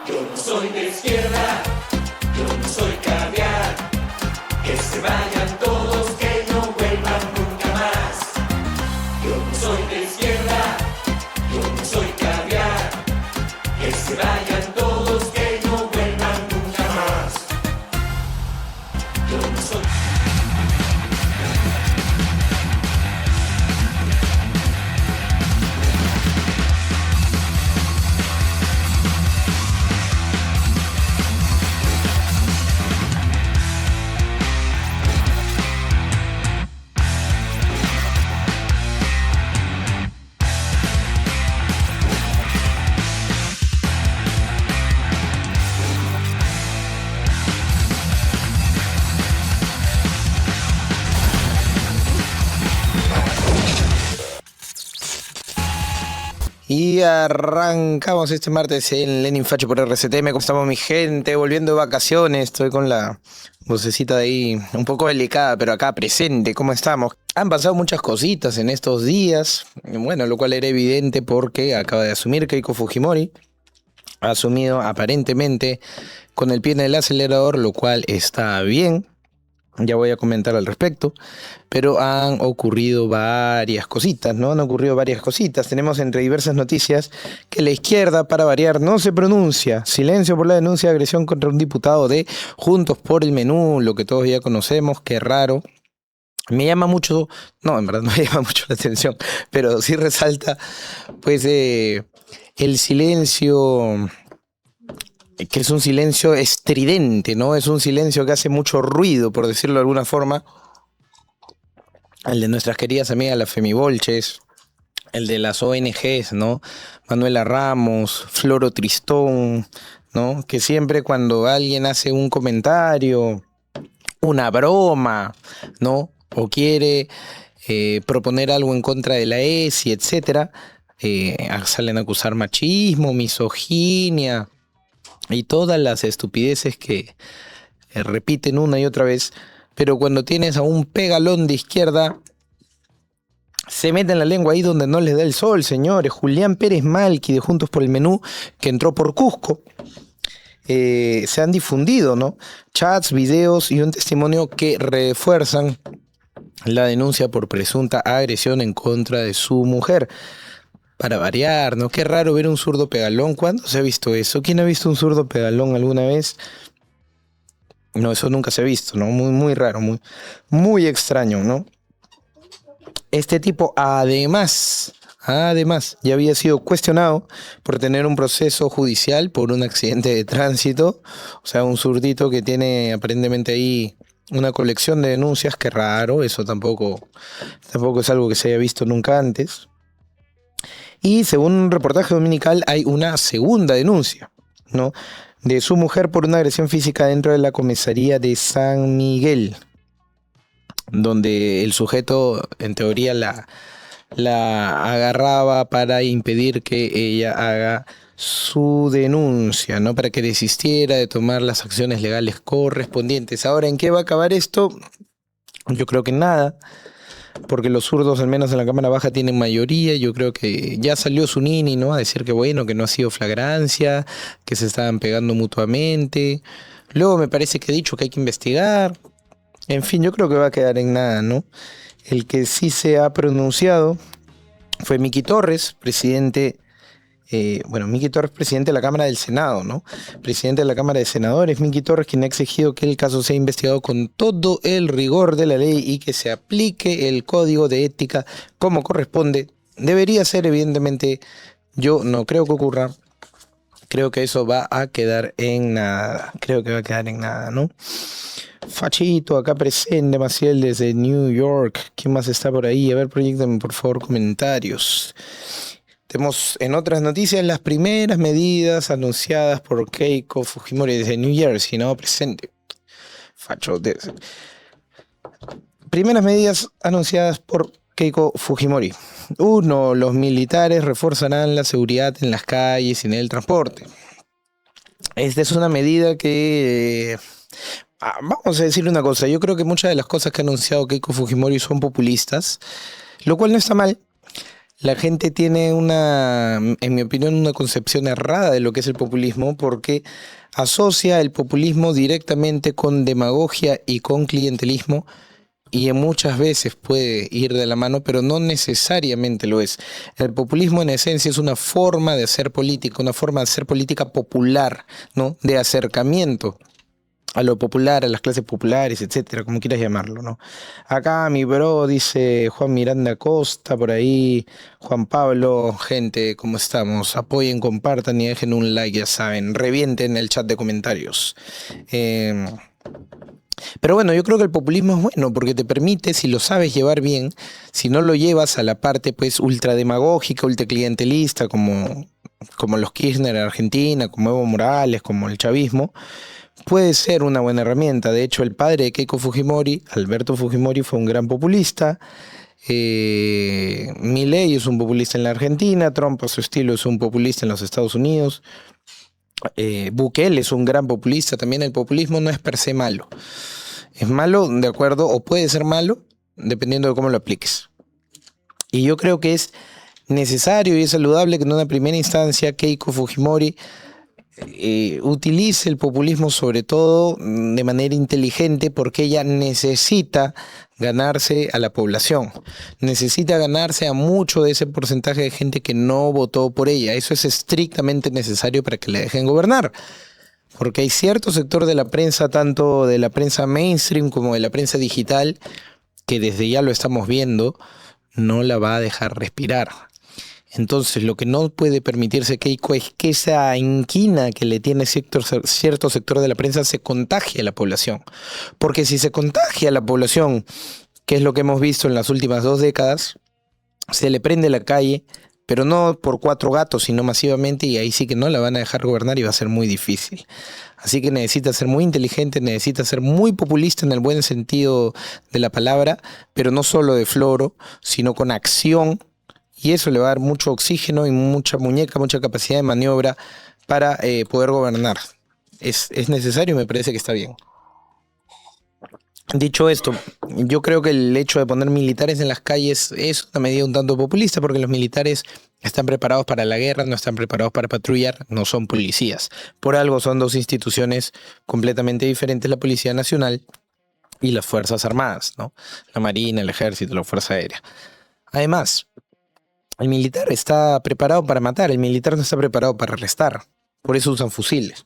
Yo no soy de izquierda, yo no soy caviar. Que se vayan todos, que no vuelvan nunca más. Yo no soy de izquierda, yo no soy caviar. Que se vayan todos, que no vuelvan nunca más. Yo no soy. Y arrancamos este martes en Lenin Facho por RCTM. ¿Cómo estamos, mi gente? Volviendo de vacaciones. Estoy con la vocecita de ahí un poco delicada, pero acá presente. ¿Cómo estamos? Han pasado muchas cositas en estos días. Bueno, lo cual era evidente porque acaba de asumir Keiko Fujimori. Ha asumido aparentemente con el pie en el acelerador, lo cual está bien. Ya voy a comentar al respecto, pero han ocurrido varias cositas, ¿no? Han ocurrido varias cositas. Tenemos entre diversas noticias que la izquierda, para variar, no se pronuncia. Silencio por la denuncia de agresión contra un diputado de Juntos por el Menú, lo que todos ya conocemos, qué raro. Me llama mucho, no, en verdad no me llama mucho la atención, pero sí resalta, pues, el silencio, que es un silencio estridente, ¿no? Es un silencio que hace mucho ruido, por decirlo de alguna forma. El de nuestras queridas amigas las Femibolches, el de las ONGs, ¿no? Manuela Ramos, Floro Tristón, ¿no? Que siempre cuando alguien hace un comentario, una broma, ¿no? O quiere proponer algo en contra de la ESI, etcétera, salen a acusar machismo, misoginia y todas las estupideces que repiten una y otra vez. Pero cuando tienes a un pegalón de izquierda, se mete en la lengua ahí donde no les da el sol, señores. Julián Pérez Malqui de Juntos por el Menú, que entró por Cusco. Se han difundido, ¿no? Chats, videos y un testimonio que refuerzan la denuncia por presunta agresión en contra de su mujer. Para variar, ¿no? Qué raro ver un zurdo pegalón. ¿Cuándo se ha visto eso? ¿Quién ha visto un zurdo pegalón alguna vez? No, eso nunca se ha visto, ¿no? Muy, muy raro, muy, muy extraño, ¿no? Este tipo, además, ya había sido cuestionado por tener un proceso judicial por un accidente de tránsito. O sea, un zurdito que tiene aparentemente ahí una colección de denuncias. Qué raro, eso tampoco es algo que se haya visto nunca antes. Y según un reportaje dominical hay una segunda denuncia, ¿no? De su mujer por una agresión física dentro de la comisaría de San Miguel, donde el sujeto en teoría la agarraba para impedir que ella haga su denuncia, ¿no? Para que desistiera de tomar las acciones legales correspondientes. Ahora, ¿en qué va a acabar esto? Yo creo que en nada. Porque los zurdos, al menos en la Cámara Baja, tienen mayoría. Yo creo que ya salió Zunini, ¿no? A decir que bueno, que no ha sido flagrancia, que se estaban pegando mutuamente. Luego me parece que ha dicho que hay que investigar. En fin, yo creo que va a quedar en nada, ¿no? El que sí se ha pronunciado fue Miki Torres, presidente. Miki Torres, presidente de la Cámara del Senado, ¿no? Presidente de la Cámara de Senadores, Miki Torres, quien ha exigido que el caso sea investigado con todo el rigor de la ley y que se aplique el código de ética como corresponde. Debería ser, evidentemente, yo no creo que ocurra. Creo que eso va a quedar en nada. ¿No? Fachito, acá presente, Maciel desde New York. ¿Quién más está por ahí? A ver, proyectame por favor comentarios. Tenemos en otras noticias las primeras medidas anunciadas por Keiko Fujimori desde New Jersey, ¿no? Presente. Facho. Primeras medidas anunciadas por Keiko Fujimori. 1. Los militares reforzarán la seguridad en las calles y en el transporte. Esta es una medida que... vamos a decirle una cosa. Yo creo que muchas de las cosas que ha anunciado Keiko Fujimori son populistas, lo cual no está mal. La gente tiene en mi opinión, una concepción errada de lo que es el populismo porque asocia el populismo directamente con demagogia y con clientelismo y muchas veces puede ir de la mano, pero no necesariamente lo es. El populismo en esencia es una forma de hacer política, una forma de hacer política popular, ¿no? De acercamiento a lo popular, a las clases populares, etcétera, como quieras llamarlo, ¿no? Acá mi bro dice Juan Miranda Costa, por ahí Juan Pablo, gente, ¿cómo estamos? Apoyen, compartan y dejen un like, ya saben, revienten el chat de comentarios. Eh, pero bueno, yo creo que el populismo es bueno porque te permite, si lo sabes llevar bien, si no lo llevas a la parte pues ultrademagógica, ultraclientelista, como los Kirchner en Argentina, como Evo Morales, como el chavismo, puede ser una buena herramienta. De hecho, el padre de Keiko Fujimori, Alberto Fujimori, fue un gran populista. Milei es un populista en la Argentina, Trump a su estilo es un populista en los Estados Unidos. Bukele es un gran populista. También el populismo no es per se malo. Es malo, de acuerdo, o puede ser malo, dependiendo de cómo lo apliques. Y yo creo que es necesario y es saludable que en una primera instancia Keiko Fujimori utilice el populismo sobre todo de manera inteligente porque ella necesita ganarse a la población, necesita ganarse a mucho de ese porcentaje de gente que no votó por ella. Eso es estrictamente necesario para que le dejen gobernar. Porque hay cierto sector de la prensa, tanto de la prensa mainstream como de la prensa digital, que desde ya lo estamos viendo, no la va a dejar respirar. Entonces, lo que no puede permitirse Keiko es que esa inquina que le tiene cierto sector de la prensa se contagie a la población. Porque si se contagia a la población, que es lo que hemos visto en las últimas 2 décadas, se le prende la calle, pero no por 4 gatos, sino masivamente, y ahí sí que no la van a dejar gobernar y va a ser muy difícil. Así que necesita ser muy inteligente, necesita ser muy populista en el buen sentido de la palabra, pero no solo de floro, sino con acción. Y eso le va a dar mucho oxígeno y mucha muñeca, mucha capacidad de maniobra para poder gobernar. Es necesario y me parece que está bien. Dicho esto, yo creo que el hecho de poner militares en las calles es una medida un tanto populista porque los militares están preparados para la guerra, no están preparados para patrullar, no son policías. Por algo son 2 instituciones completamente diferentes, la Policía Nacional y las Fuerzas Armadas, ¿no? La Marina, el Ejército, la Fuerza Aérea. Además, el militar está preparado para matar, el militar no está preparado para arrestar, por eso usan fusiles.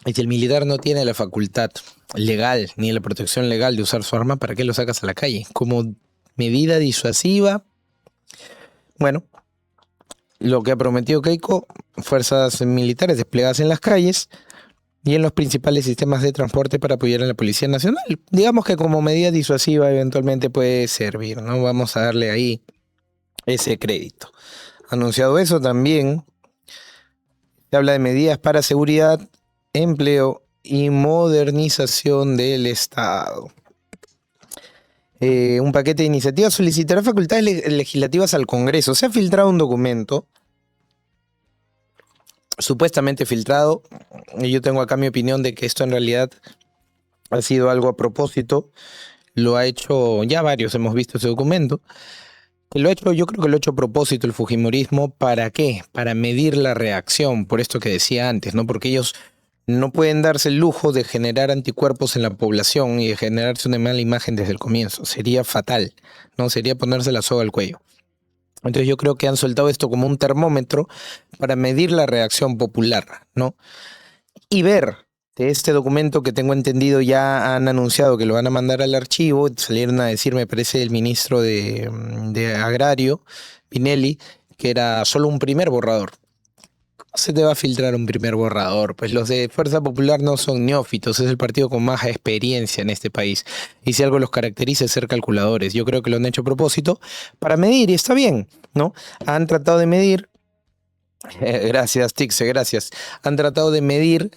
Y si el militar no tiene la facultad legal ni la protección legal de usar su arma, ¿para qué lo sacas a la calle? Como medida disuasiva, bueno, lo que ha prometido Keiko, fuerzas militares desplegadas en las calles y en los principales sistemas de transporte para apoyar a la Policía Nacional. Digamos que como medida disuasiva eventualmente puede servir, ¿no? Vamos a darle ahí ese crédito. Anunciado eso, también se habla de medidas para seguridad, empleo y modernización del Estado. Un paquete de iniciativas solicitará facultades legislativas al Congreso. Se ha filtrado un documento, supuestamente filtrado, y yo tengo acá mi opinión de que esto en realidad ha sido algo a propósito. Lo ha hecho, ya varios hemos visto ese documento. Yo creo que lo ha hecho a propósito el fujimorismo. ¿Para qué? Para medir la reacción, por esto que decía antes, ¿no? Porque ellos no pueden darse el lujo de generar anticuerpos en la población y de generarse una mala imagen desde el comienzo. Sería fatal, ¿no? Sería ponerse la soga al cuello. Entonces yo creo que han soltado esto como un termómetro para medir la reacción popular, ¿no? Y ver de este documento que tengo entendido ya han anunciado que lo van a mandar al archivo. Salieron a decir, me parece, el ministro de Agrario, Pinelli, que era solo un primer borrador. ¿Cómo se te va a filtrar un primer borrador? Pues los de Fuerza Popular no son neófitos, es el partido con más experiencia en este país. Y si algo los caracteriza es ser calculadores. Yo creo que lo han hecho a propósito para medir, y está bien, ¿no? Han tratado de medir. Gracias, Tixe, gracias. Han tratado de medir.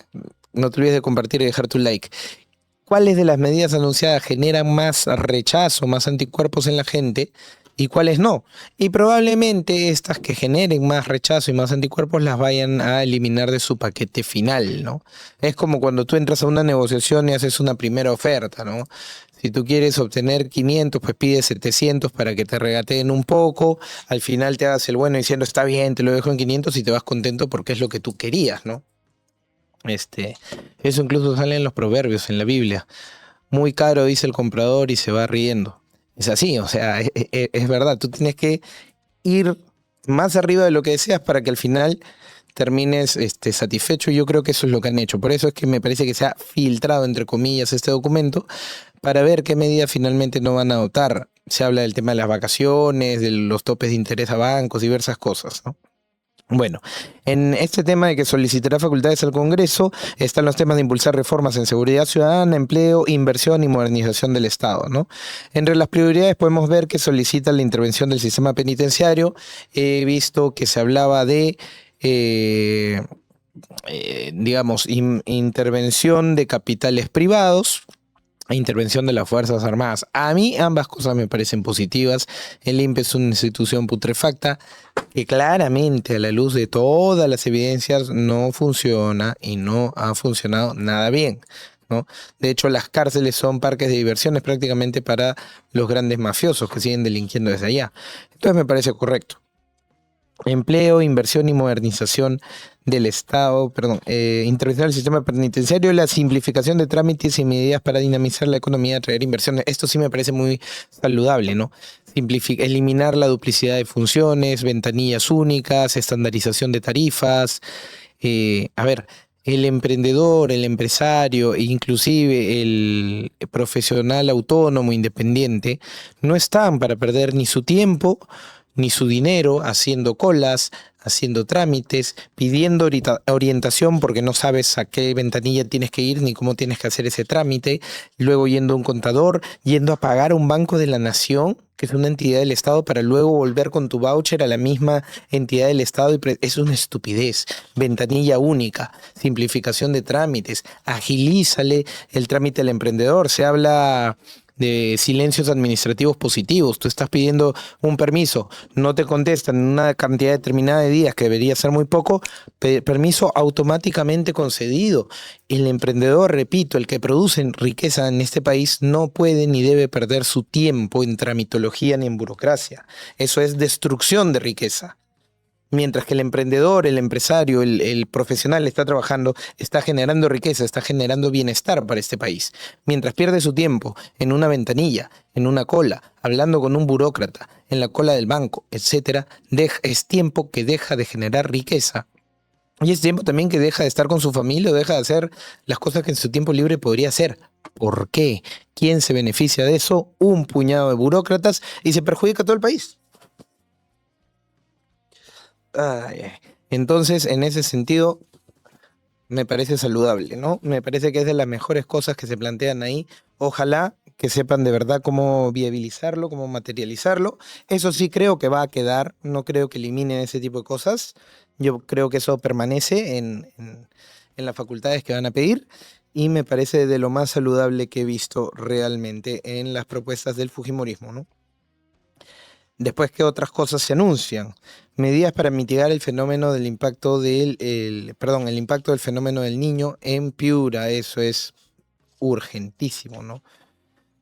No te olvides de compartir y dejar tu like. ¿Cuáles de las medidas anunciadas generan más rechazo, más anticuerpos en la gente y cuáles no? Y probablemente estas que generen más rechazo y más anticuerpos las vayan a eliminar de su paquete final, ¿no? Es como cuando tú entras a una negociación y haces una primera oferta, ¿no? Si tú quieres obtener 500, pues pides 700 para que te regateen un poco. Al final te hagas el bueno diciendo, está bien, te lo dejo en 500 y te vas contento porque es lo que tú querías, ¿no? Eso incluso sale en los proverbios, en la Biblia. Muy caro, dice el comprador y se va riendo. Es así, o sea, es verdad. Tú tienes que ir más arriba de lo que deseas para que al final termines satisfecho. Yo creo que eso es lo que han hecho. Por eso es que me parece que se ha filtrado, entre comillas, este documento para ver qué medidas finalmente no van a adoptar. Se habla del tema de las vacaciones, de los topes de interés a bancos, diversas cosas, ¿no? Bueno, en este tema de que solicitará facultades al Congreso están los temas de impulsar reformas en seguridad ciudadana, empleo, inversión y modernización del Estado, ¿no? Entre las prioridades podemos ver que solicita la intervención del sistema penitenciario. He visto que se hablaba de, digamos, intervención de capitales privados, intervención de las Fuerzas Armadas. A mí ambas cosas me parecen positivas. El INPE es una institución putrefacta que claramente a la luz de todas las evidencias no funciona y no ha funcionado nada bien, ¿no? De hecho, las cárceles son parques de diversiones prácticamente para los grandes mafiosos que siguen delinquiendo desde allá. Entonces me parece correcto. Empleo, inversión y modernización del Estado, intervención del sistema penitenciario, la simplificación de trámites y medidas para dinamizar la economía, atraer inversiones. Esto sí me parece muy saludable, ¿no? Eliminar la duplicidad de funciones, ventanillas únicas, estandarización de tarifas. A ver, el emprendedor, el empresario, e inclusive el profesional autónomo, independiente, no están para perder ni su tiempo ni su dinero haciendo colas, haciendo trámites, pidiendo orientación porque no sabes a qué ventanilla tienes que ir ni cómo tienes que hacer ese trámite, luego yendo a un contador, yendo a pagar a un banco de la nación, que es una entidad del Estado, para luego volver con tu voucher a la misma entidad del Estado. Es una estupidez. Ventanilla única, simplificación de trámites, agilízale el trámite al emprendedor. Se habla de silencios administrativos positivos. Tú estás pidiendo un permiso, no te contestan en una cantidad determinada de días, que debería ser muy poco, permiso automáticamente concedido. El emprendedor, repito, el que produce riqueza en este país, no puede ni debe perder su tiempo en tramitología ni en burocracia. Eso es destrucción de riqueza. Mientras que el emprendedor, el empresario, el profesional está trabajando, está generando riqueza, está generando bienestar para este país. Mientras pierde su tiempo en una ventanilla, en una cola, hablando con un burócrata, en la cola del banco, etcétera, es tiempo que deja de generar riqueza. Y es tiempo también que deja de estar con su familia o deja de hacer las cosas que en su tiempo libre podría hacer. ¿Por qué? ¿Quién se beneficia de eso? Un puñado de burócratas, y se perjudica a todo el país. Entonces, en ese sentido, me parece saludable, ¿no? Me parece que es de las mejores cosas que se plantean ahí. Ojalá que sepan de verdad cómo viabilizarlo, cómo materializarlo. Eso sí creo que va a quedar, no creo que eliminen ese tipo de cosas. Yo creo que eso permanece en las facultades que van a pedir, y me parece de lo más saludable que he visto realmente en las propuestas del fujimorismo, ¿no? Después, ¿qué otras cosas se anuncian? Medidas para mitigar el fenómeno del impacto el impacto del fenómeno del Niño en Piura. Eso es urgentísimo, ¿no?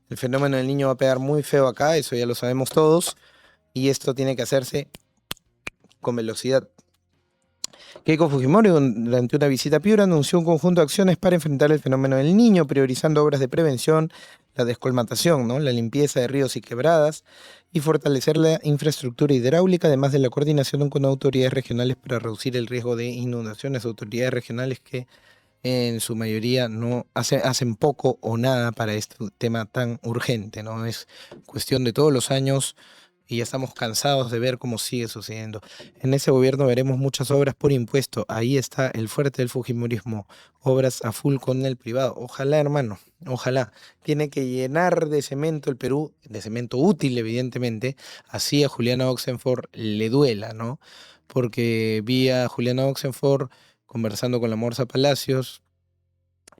El fenómeno del Niño va a pegar muy feo acá, eso ya lo sabemos todos, y esto tiene que hacerse con velocidad. Keiko Fujimori, durante una visita a Piura, anunció un conjunto de acciones para enfrentar el fenómeno del Niño, priorizando obras de prevención, la descolmatación, ¿no?, la limpieza de ríos y quebradas, y fortalecer la infraestructura hidráulica, además de la coordinación con autoridades regionales para reducir el riesgo de inundaciones. Autoridades regionales que en su mayoría no hacen poco o nada para este tema tan urgente, ¿no? Es cuestión de todos los años y ya estamos cansados de ver cómo sigue sucediendo. En ese gobierno veremos muchas obras por impuesto. Ahí está el fuerte del fujimorismo. Obras a full con el privado. Ojalá, hermano, ojalá. Tiene que llenar de cemento el Perú, de cemento útil, evidentemente. Así a Juliana Oxenford le duela, ¿no? Porque vi a Juliana Oxenford conversando con la Morsa Palacios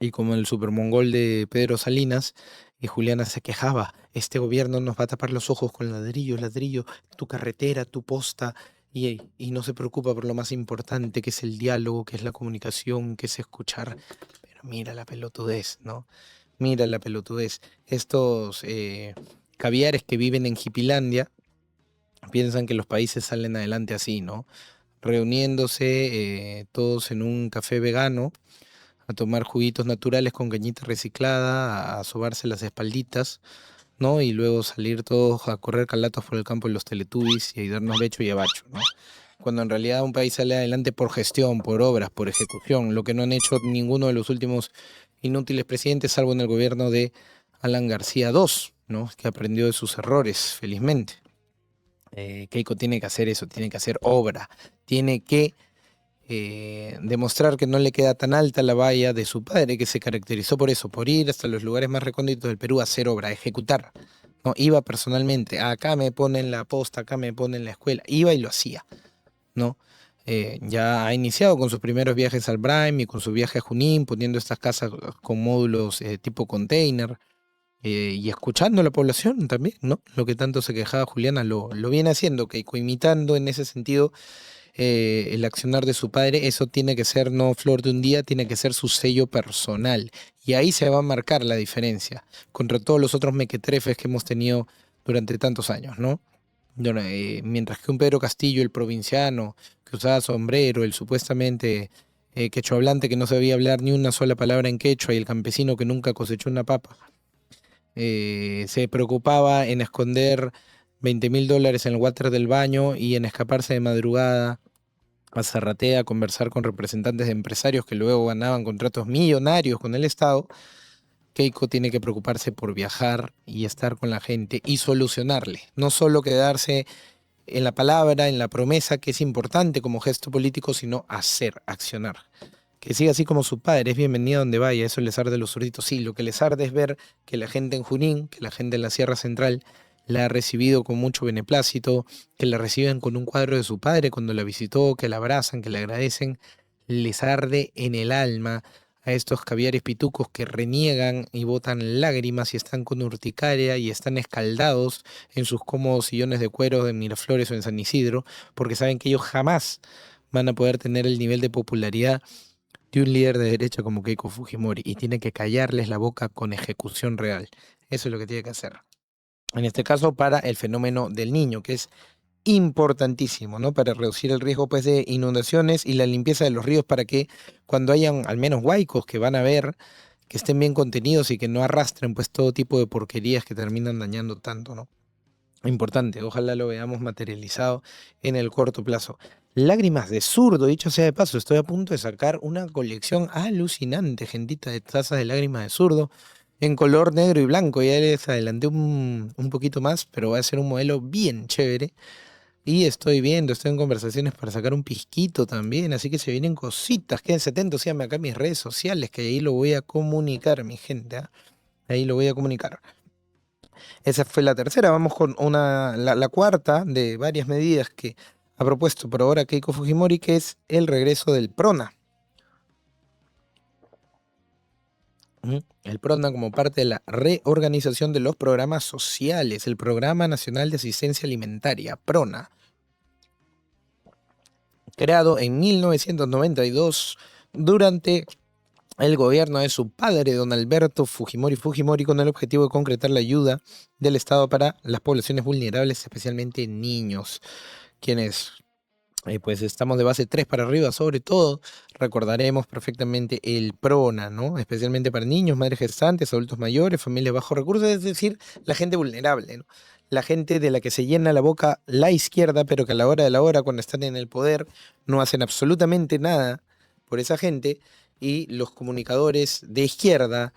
y como el supermongol de Pedro Salinas, y Juliana se quejaba: este gobierno nos va a tapar los ojos con ladrillo, ladrillo, tu carretera, tu posta, y no se preocupa por lo más importante, que es el diálogo, que es la comunicación, que es escuchar. Pero mira la pelotudez, ¿no? Mira la pelotudez. Estos caviares que viven en Hipilandia piensan que los países salen adelante así, ¿no? Reuniéndose todos en un café vegano, a tomar juguitos naturales con cañita reciclada, a sobarse las espalditas, ¿no? Y luego salir todos a correr calatos por el campo de los Teletubbies y darnos becho y abacho, ¿no? Cuando en realidad un país sale adelante por gestión, por obras, por ejecución, lo que no han hecho ninguno de los últimos inútiles presidentes, salvo en el gobierno de Alan García II, ¿no? Que aprendió de sus errores, felizmente. Keiko tiene que hacer eso, tiene que hacer obra, tiene que demostrar que no le queda tan alta la valla de su padre, que se caracterizó por eso, por ir hasta los lugares más recónditos del Perú a hacer obra, a ejecutar. ¿No? Iba personalmente, acá me ponen la posta, acá me ponen la escuela, iba y lo hacía, ¿no? Ya ha iniciado con sus primeros viajes al Brime y con su viaje a Junín, poniendo estas casas con módulos tipo container, y escuchando a la población también, ¿no? Lo que tanto se quejaba Juliana, lo viene haciendo, Keiko, imitando en ese sentido el accionar de su padre. Eso tiene que ser no flor de un día, tiene que ser su sello personal. Y ahí se va a marcar la diferencia contra todos los otros mequetrefes que hemos tenido durante tantos años, ¿no? Mientras que un Pedro Castillo, el provinciano, que usaba sombrero, el supuestamente quechua hablante que no sabía hablar ni una sola palabra en quechua, y el campesino que nunca cosechó una papa, se preocupaba en esconder $20.000 en el water del baño y en escaparse de madrugada a Zarratea a conversar con representantes de empresarios que luego ganaban contratos millonarios con el Estado. Keiko tiene que preocuparse por viajar y estar con la gente y solucionarle, no solo quedarse en la palabra, en la promesa, que es importante como gesto político, sino hacer, accionar. Que siga así como su padre, es bienvenido a donde vaya, eso les arde a los zurditos. Sí, lo que les arde es ver que la gente en Junín, que la gente en la Sierra Central la ha recibido con mucho beneplácito, que la reciben con un cuadro de su padre cuando la visitó, que la abrazan, que le agradecen. Les arde en el alma a estos caviares pitucos que reniegan y botan lágrimas y están con urticaria y están escaldados en sus cómodos sillones de cuero en Miraflores o en San Isidro, porque saben que ellos jamás van a poder tener el nivel de popularidad de un líder de derecha como Keiko Fujimori, y tiene que callarles la boca con ejecución real. Eso es lo que tiene que hacer. En este caso, para el fenómeno del Niño, que es importantísimo, ¿no? Para reducir el riesgo, pues, de inundaciones y la limpieza de los ríos, para que cuando hayan al menos huaicos que van a ver, que estén bien contenidos y que no arrastren pues todo tipo de porquerías que terminan dañando tanto, ¿no? Importante, ojalá lo veamos materializado en el corto plazo. Lágrimas de zurdo, dicho sea de paso, estoy a punto de sacar una colección alucinante, gentita, de tazas de lágrimas de zurdo en color negro y blanco. Ya les adelanté un poquito más, pero va a ser un modelo bien chévere. Y estoy en conversaciones para sacar un pisquito también, así que se vienen cositas. Quédense atentos, síganme acá en mis redes sociales, que ahí lo voy a comunicar, mi gente, ¿ah? Ahí lo voy a comunicar. Esa fue la tercera. Vamos con la cuarta de varias medidas que ha propuesto por ahora Keiko Fujimori, que es el regreso del PRONA. El PRONA como parte de la reorganización de los programas sociales, el Programa Nacional de Asistencia Alimentaria, PRONA, creado en 1992 durante el gobierno de su padre, don Alberto Fujimori, con el objetivo de concretar la ayuda del Estado para las poblaciones vulnerables, especialmente niños, quienes pues estamos de base 3 para arriba. Sobre todo recordaremos perfectamente el PRONA, ¿no? Especialmente para niños, madres gestantes, adultos mayores, familias bajos recursos, es decir, la gente vulnerable, ¿no? La gente de la que se llena la boca la izquierda, pero que a la hora de la hora, cuando están en el poder, no hacen absolutamente nada por esa gente. Y los comunicadores de izquierda,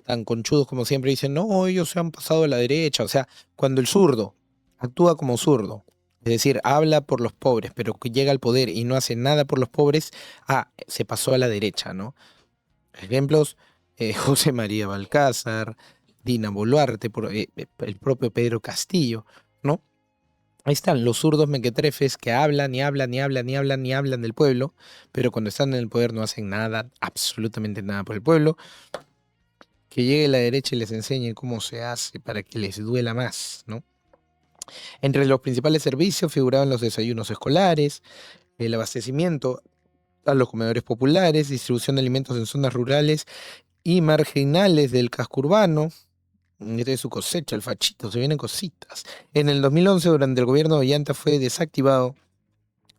tan conchudos como siempre, dicen, no, ellos se han pasado a la derecha. O sea, cuando el zurdo actúa como zurdo, es decir, habla por los pobres, pero que llega al poder y no hace nada por los pobres, se pasó a la derecha, ¿no? Ejemplos, José María Balcázar, Dina Boluarte, el propio Pedro Castillo, ¿no? Ahí están los zurdos mequetrefes que hablan y hablan y hablan y hablan y hablan del pueblo, pero cuando están en el poder no hacen nada, absolutamente nada por el pueblo. Que llegue la derecha y les enseñe cómo se hace para que les duela más, ¿no? Entre los principales servicios figuraban los desayunos escolares, el abastecimiento a los comedores populares, distribución de alimentos en zonas rurales y marginales del casco urbano. Esta es su cosecha, el fachito, se vienen cositas. En el 2011, durante el gobierno de Ollanta, fue desactivado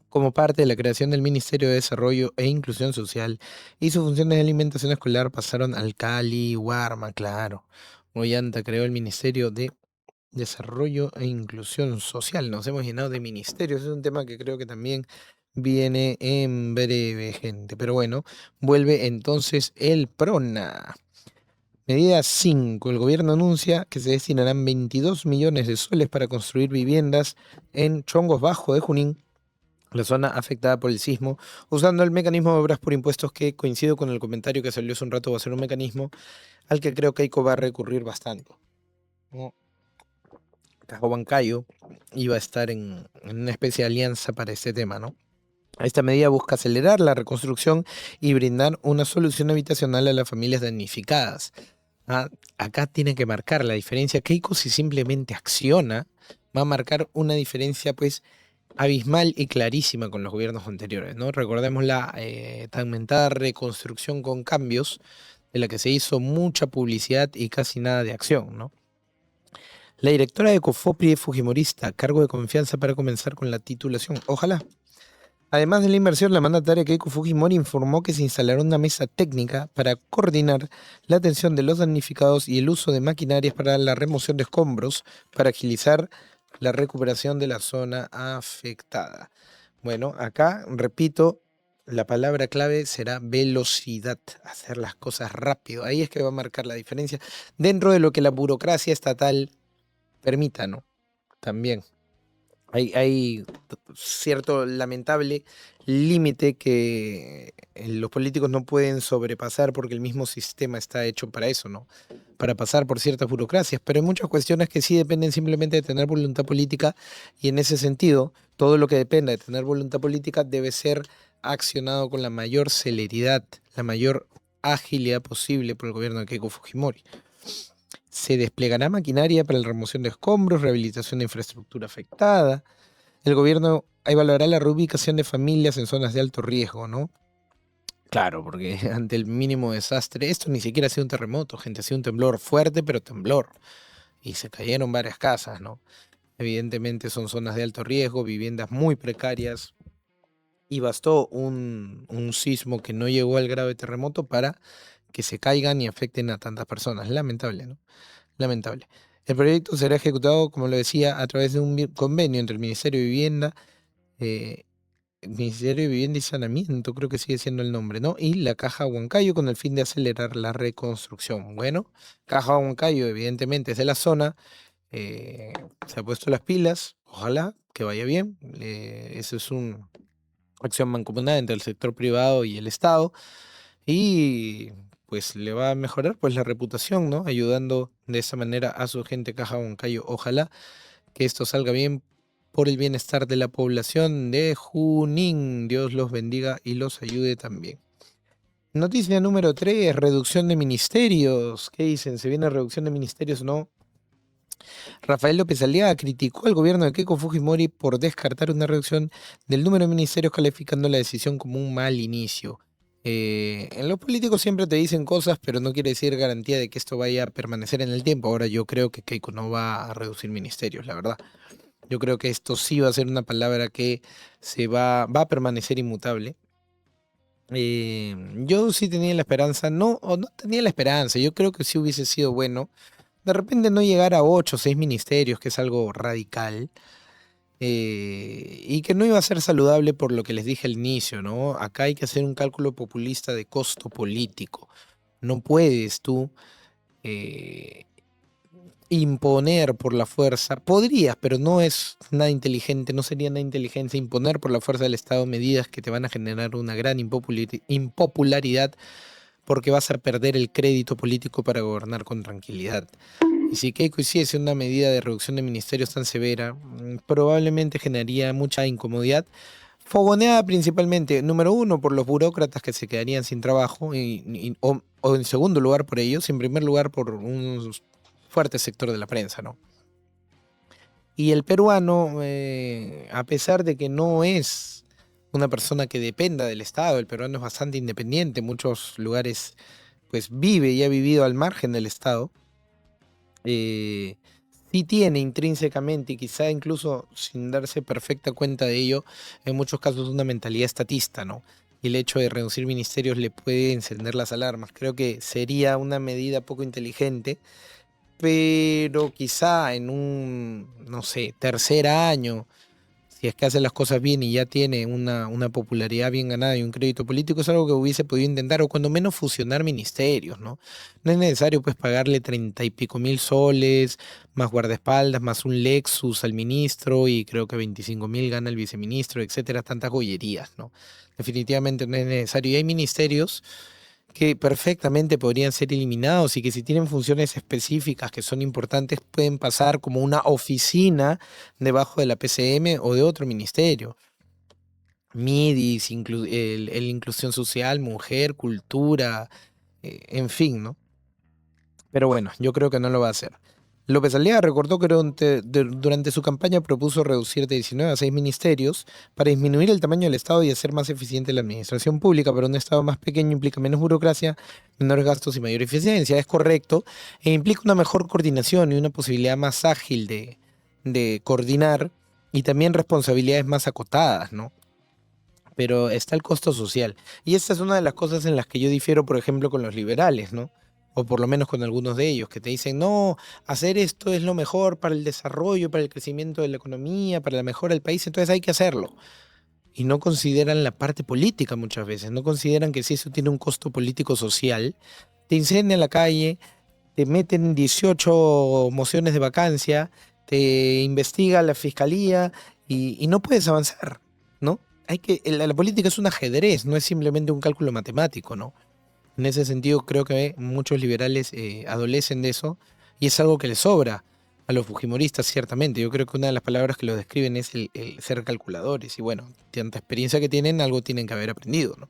como parte de la creación del Ministerio de Desarrollo e Inclusión Social y sus funciones de alimentación escolar pasaron al Cali, Huarma, claro. Ollanta creó el Ministerio de Desarrollo e Inclusión Social. Nos hemos llenado de ministerios, es un tema que creo que también viene en breve, gente. Pero bueno, vuelve entonces el PRONA. Medida 5. El gobierno anuncia que se destinarán 22 millones de soles para construir viviendas en Chongos Bajo de Junín, la zona afectada por el sismo, usando el mecanismo de obras por impuestos que, coincido con el comentario que salió hace un rato, va a ser un mecanismo al que creo que Keiko va a recurrir bastante, ¿no? Caja Huancayo iba a estar en una especie de alianza para este tema, ¿no? Esta medida busca acelerar la reconstrucción y brindar una solución habitacional a las familias damnificadas. Acá tiene que marcar la diferencia. Keiko, si simplemente acciona, va a marcar una diferencia pues abismal y clarísima con los gobiernos anteriores, ¿no? Recordemos la tan mentada reconstrucción con cambios, de la que se hizo mucha publicidad y casi nada de acción, ¿no? La directora de Cofopri es fujimorista, cargo de confianza para comenzar con la titulación. Ojalá. Además de la inversión, la mandataria Keiko Fujimori informó que se instalará una mesa técnica para coordinar la atención de los damnificados y el uso de maquinarias para la remoción de escombros para agilizar la recuperación de la zona afectada. Bueno, acá, repito, la palabra clave será velocidad, hacer las cosas rápido. Ahí es que va a marcar la diferencia dentro de lo que la burocracia estatal permita, ¿no? También. Hay cierto lamentable límite que los políticos no pueden sobrepasar porque el mismo sistema está hecho para eso, ¿no? Para pasar por ciertas burocracias, pero hay muchas cuestiones que sí dependen simplemente de tener voluntad política y en ese sentido, todo lo que dependa de tener voluntad política debe ser accionado con la mayor celeridad, la mayor agilidad posible por el gobierno de Keiko Fujimori. Se desplegará maquinaria para la remoción de escombros, rehabilitación de infraestructura afectada. El gobierno evaluará la reubicación de familias en zonas de alto riesgo, ¿no? Claro, porque ante el mínimo desastre, esto ni siquiera ha sido un terremoto, gente, ha sido un temblor fuerte, pero temblor. Y se cayeron varias casas, ¿no? Evidentemente son zonas de alto riesgo, viviendas muy precarias, y bastó un sismo que no llegó al grado de terremoto para que se caigan y afecten a tantas personas. Lamentable, ¿no? Lamentable. El proyecto será ejecutado, como lo decía, a través de un convenio entre el Ministerio de Vivienda, eh, el Ministerio de Vivienda y Saneamiento, creo que sigue siendo el nombre, ¿no? Y la Caja Huancayo con el fin de acelerar la reconstrucción. Bueno, Caja Huancayo evidentemente es de la zona, se ha puesto las pilas, ojalá que vaya bien. Eso es una acción mancomunada entre el sector privado y el Estado. Y pues le va a mejorar pues la reputación, ¿no? Ayudando de esa manera a su gente Caja Huancayo. Ojalá que esto salga bien por el bienestar de la población de Junín. Dios los bendiga y los ayude también. Noticia número 3, reducción de ministerios. ¿Qué dicen? ¿Se viene reducción de ministerios o no? Rafael López Aliaga criticó al gobierno de Keiko Fujimori por descartar una reducción del número de ministerios, calificando la decisión como un mal inicio. En los políticos siempre te dicen cosas, pero no quiere decir garantía de que esto vaya a permanecer en el tiempo. Ahora yo creo que Keiko no va a reducir ministerios, la verdad. Yo creo que esto sí va a ser una palabra que va a permanecer inmutable. Yo sí tenía la esperanza, no, o no tenía la esperanza, yo creo que sí hubiese sido bueno de repente no llegar a 8 o 6 ministerios, que es algo radical, y que no iba a ser saludable por lo que les dije al inicio, ¿no? Acá hay que hacer un cálculo populista de costo político. No puedes tú eh, imponer por la fuerza, podrías, pero no es nada inteligente, no sería nada inteligente imponer por la fuerza del Estado medidas que te van a generar una gran impopularidad porque vas a perder el crédito político para gobernar con tranquilidad. Y si Keiko hiciese una medida de reducción de ministerios tan severa, probablemente generaría mucha incomodidad, fogoneada principalmente, número uno, por los burócratas que se quedarían sin trabajo, o en segundo lugar por ellos, en primer lugar por un fuerte sector de la prensa, ¿no? Y el peruano, a pesar de que no es una persona que dependa del Estado, el peruano es bastante independiente, en muchos lugares pues vive y ha vivido al margen del Estado, eh, sí tiene intrínsecamente, y quizá incluso sin darse perfecta cuenta de ello, en muchos casos una mentalidad estatista, ¿no? Y el hecho de reducir ministerios le puede encender las alarmas. Creo que sería una medida poco inteligente, pero quizá en un, no sé, tercer año, si es que hace las cosas bien y ya tiene una popularidad bien ganada y un crédito político, es algo que hubiese podido intentar, o cuando menos fusionar ministerios, ¿no? No es necesario pues pagarle 30 y pico mil soles, más guardaespaldas, más un Lexus al ministro, y creo que 25.000 gana el viceministro, etcétera, tantas gollerías, ¿no? Definitivamente no es necesario. Y hay ministerios que perfectamente podrían ser eliminados y que si tienen funciones específicas que son importantes pueden pasar como una oficina debajo de la PCM o de otro ministerio. MIDIS, el inclusión social, mujer, cultura, en fin, ¿no? Pero bueno, yo creo que no lo va a hacer. López Aliaga recordó que durante su campaña propuso reducir de 19 a 6 ministerios para disminuir el tamaño del Estado y hacer más eficiente la administración pública. Pero un Estado más pequeño implica menos burocracia, menores gastos y mayor eficiencia. Es correcto, e implica una mejor coordinación y una posibilidad más ágil de coordinar, y también responsabilidades más acotadas, ¿no? Pero está el costo social. Y esta es una de las cosas en las que yo difiero, por ejemplo, con los liberales, ¿no? O por lo menos con algunos de ellos, que te dicen, no, hacer esto es lo mejor para el desarrollo, para el crecimiento de la economía, para la mejora del país, entonces hay que hacerlo. Y no consideran la parte política muchas veces, no consideran que si eso tiene un costo político social, te incendian la calle, te meten 18 mociones de vacancia, te investiga la fiscalía y no puedes avanzar, ¿no? La política es un ajedrez, no es simplemente un cálculo matemático, ¿no? En ese sentido, creo que muchos liberales adolecen de eso, y es algo que les sobra a los fujimoristas, ciertamente. Yo creo que una de las palabras que los describen es el ser calculadores, y bueno, tanta experiencia que tienen, algo tienen que haber aprendido, ¿no?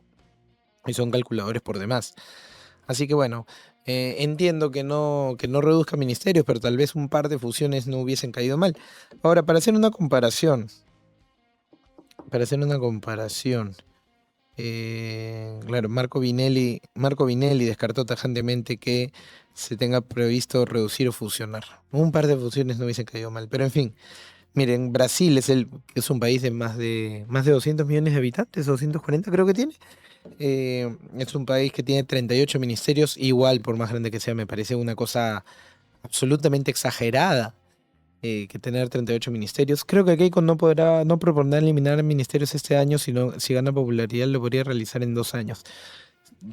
Y son calculadores por demás. Así que bueno, entiendo que no reduzca ministerios, pero tal vez un par de fusiones no hubiesen caído mal. Ahora, para hacer una comparación, claro, Marco Vinelli descartó tajantemente que se tenga previsto reducir o fusionar. Un par de fusiones no hubiesen caído mal, pero en fin. Miren, Brasil es un país de más de 200 millones de habitantes, 240 creo que tiene. Es un país que tiene 38 ministerios, igual por más grande que sea, me parece una cosa absolutamente exagerada, que tener 38 ministerios. Creo que Keiko no propondrá eliminar ministerios este año, sino si gana popularidad lo podría realizar en 2 años.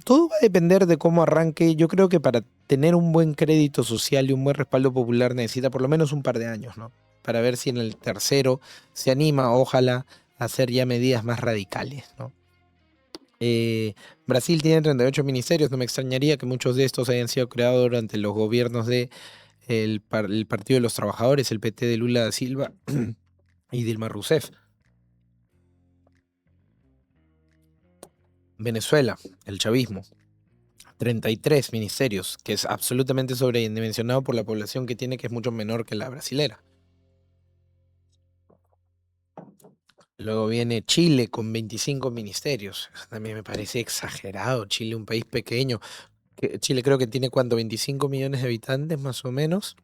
Todo va a depender de cómo arranque. Yo creo que para tener un buen crédito social y un buen respaldo popular necesita por lo menos un par de años, ¿no? Para ver si en el tercero se anima, ojalá, a hacer ya medidas más radicales, ¿no? Brasil tiene 38 ministerios, no me extrañaría que muchos de estos hayan sido creados durante los gobiernos de el Partido de los Trabajadores, el PT de Lula da Silva y Dilma Rousseff. Venezuela, el chavismo, 33 ministerios, que es absolutamente sobredimensionado por la población que tiene, que es mucho menor que la brasilera. Luego viene Chile con 25 ministerios. Eso también me parece exagerado. Chile, un país pequeño. Chile creo que tiene, ¿cuánto? 25 millones de habitantes más o menos.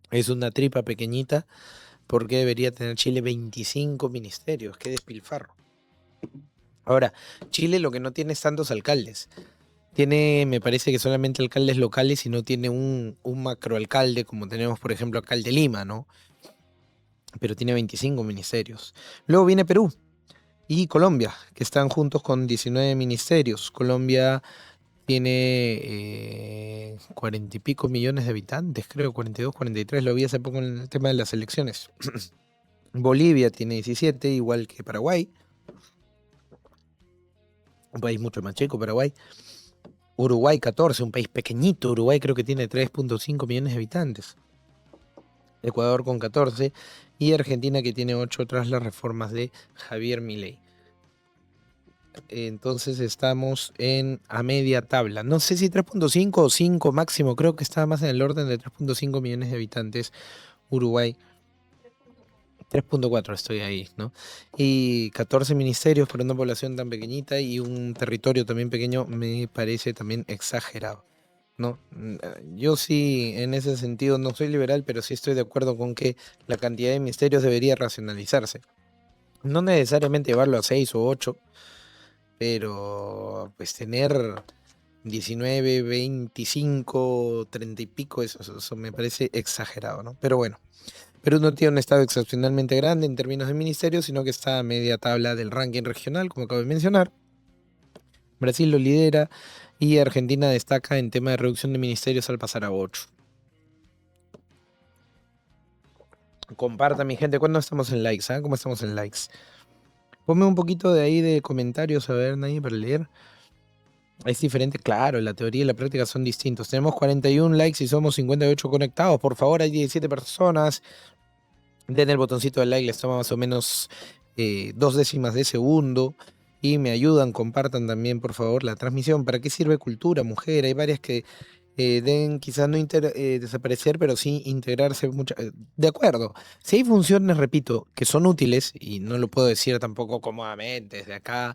Es una tripa pequeñita. ¿Por qué debería tener Chile 25 ministerios? Qué despilfarro. Ahora, Chile lo que no tiene es tantos alcaldes. Tiene, me parece que solamente alcaldes locales, y no tiene un macroalcalde como tenemos, por ejemplo, acá el de Lima, ¿no? Pero tiene 25 ministerios. Luego viene Perú y Colombia, que están juntos con 19 ministerios. Colombia tiene 40 y pico millones de habitantes, creo, 42, 43, lo vi hace poco en el tema de las elecciones. Bolivia tiene 17, igual que Paraguay. Un país mucho más chico, Paraguay. Uruguay 14, un país pequeñito. Uruguay creo que tiene 3.5 millones de habitantes. Ecuador con 14 y Argentina, que tiene 8 tras las reformas de Javier Milei. Entonces estamos a media tabla. No sé si 3.5 o 5 máximo, creo que está más en el orden de 3.5 millones de habitantes Uruguay. 3.4 estoy ahí, ¿no? Y 14 ministerios para una población tan pequeñita y un territorio también pequeño me parece también exagerado. ¿no? Yo sí, en ese sentido, no soy liberal, pero sí estoy de acuerdo con que la cantidad de ministerios debería racionalizarse. No necesariamente llevarlo a 6 o 8, pero pues tener 19, 25, 30 y pico, eso me parece exagerado, ¿no? Pero bueno, Perú no tiene un estado excepcionalmente grande en términos de ministerios, sino que está a media tabla del ranking regional, como acabo de mencionar. Brasil lo lidera y Argentina destaca en tema de reducción de ministerios al pasar a 8. Comparta, mi gente, ¿cuándo estamos en likes? ¿Cómo estamos en likes? Ponme un poquito de ahí de comentarios, a ver, nadie para leer. Es diferente, claro, la teoría y la práctica son distintos. Tenemos 41 likes y somos 58 conectados. Por favor, hay 17 personas. Den el botoncito de like, les toma más o menos 2 décimas de segundo. Y me ayudan, compartan también, por favor, la transmisión. ¿Para qué sirve cultura, mujer? Hay varias que deben quizás no desaparecer, pero sí integrarse. De acuerdo. Si hay funciones, repito, que son útiles, y no lo puedo decir tampoco cómodamente desde acá,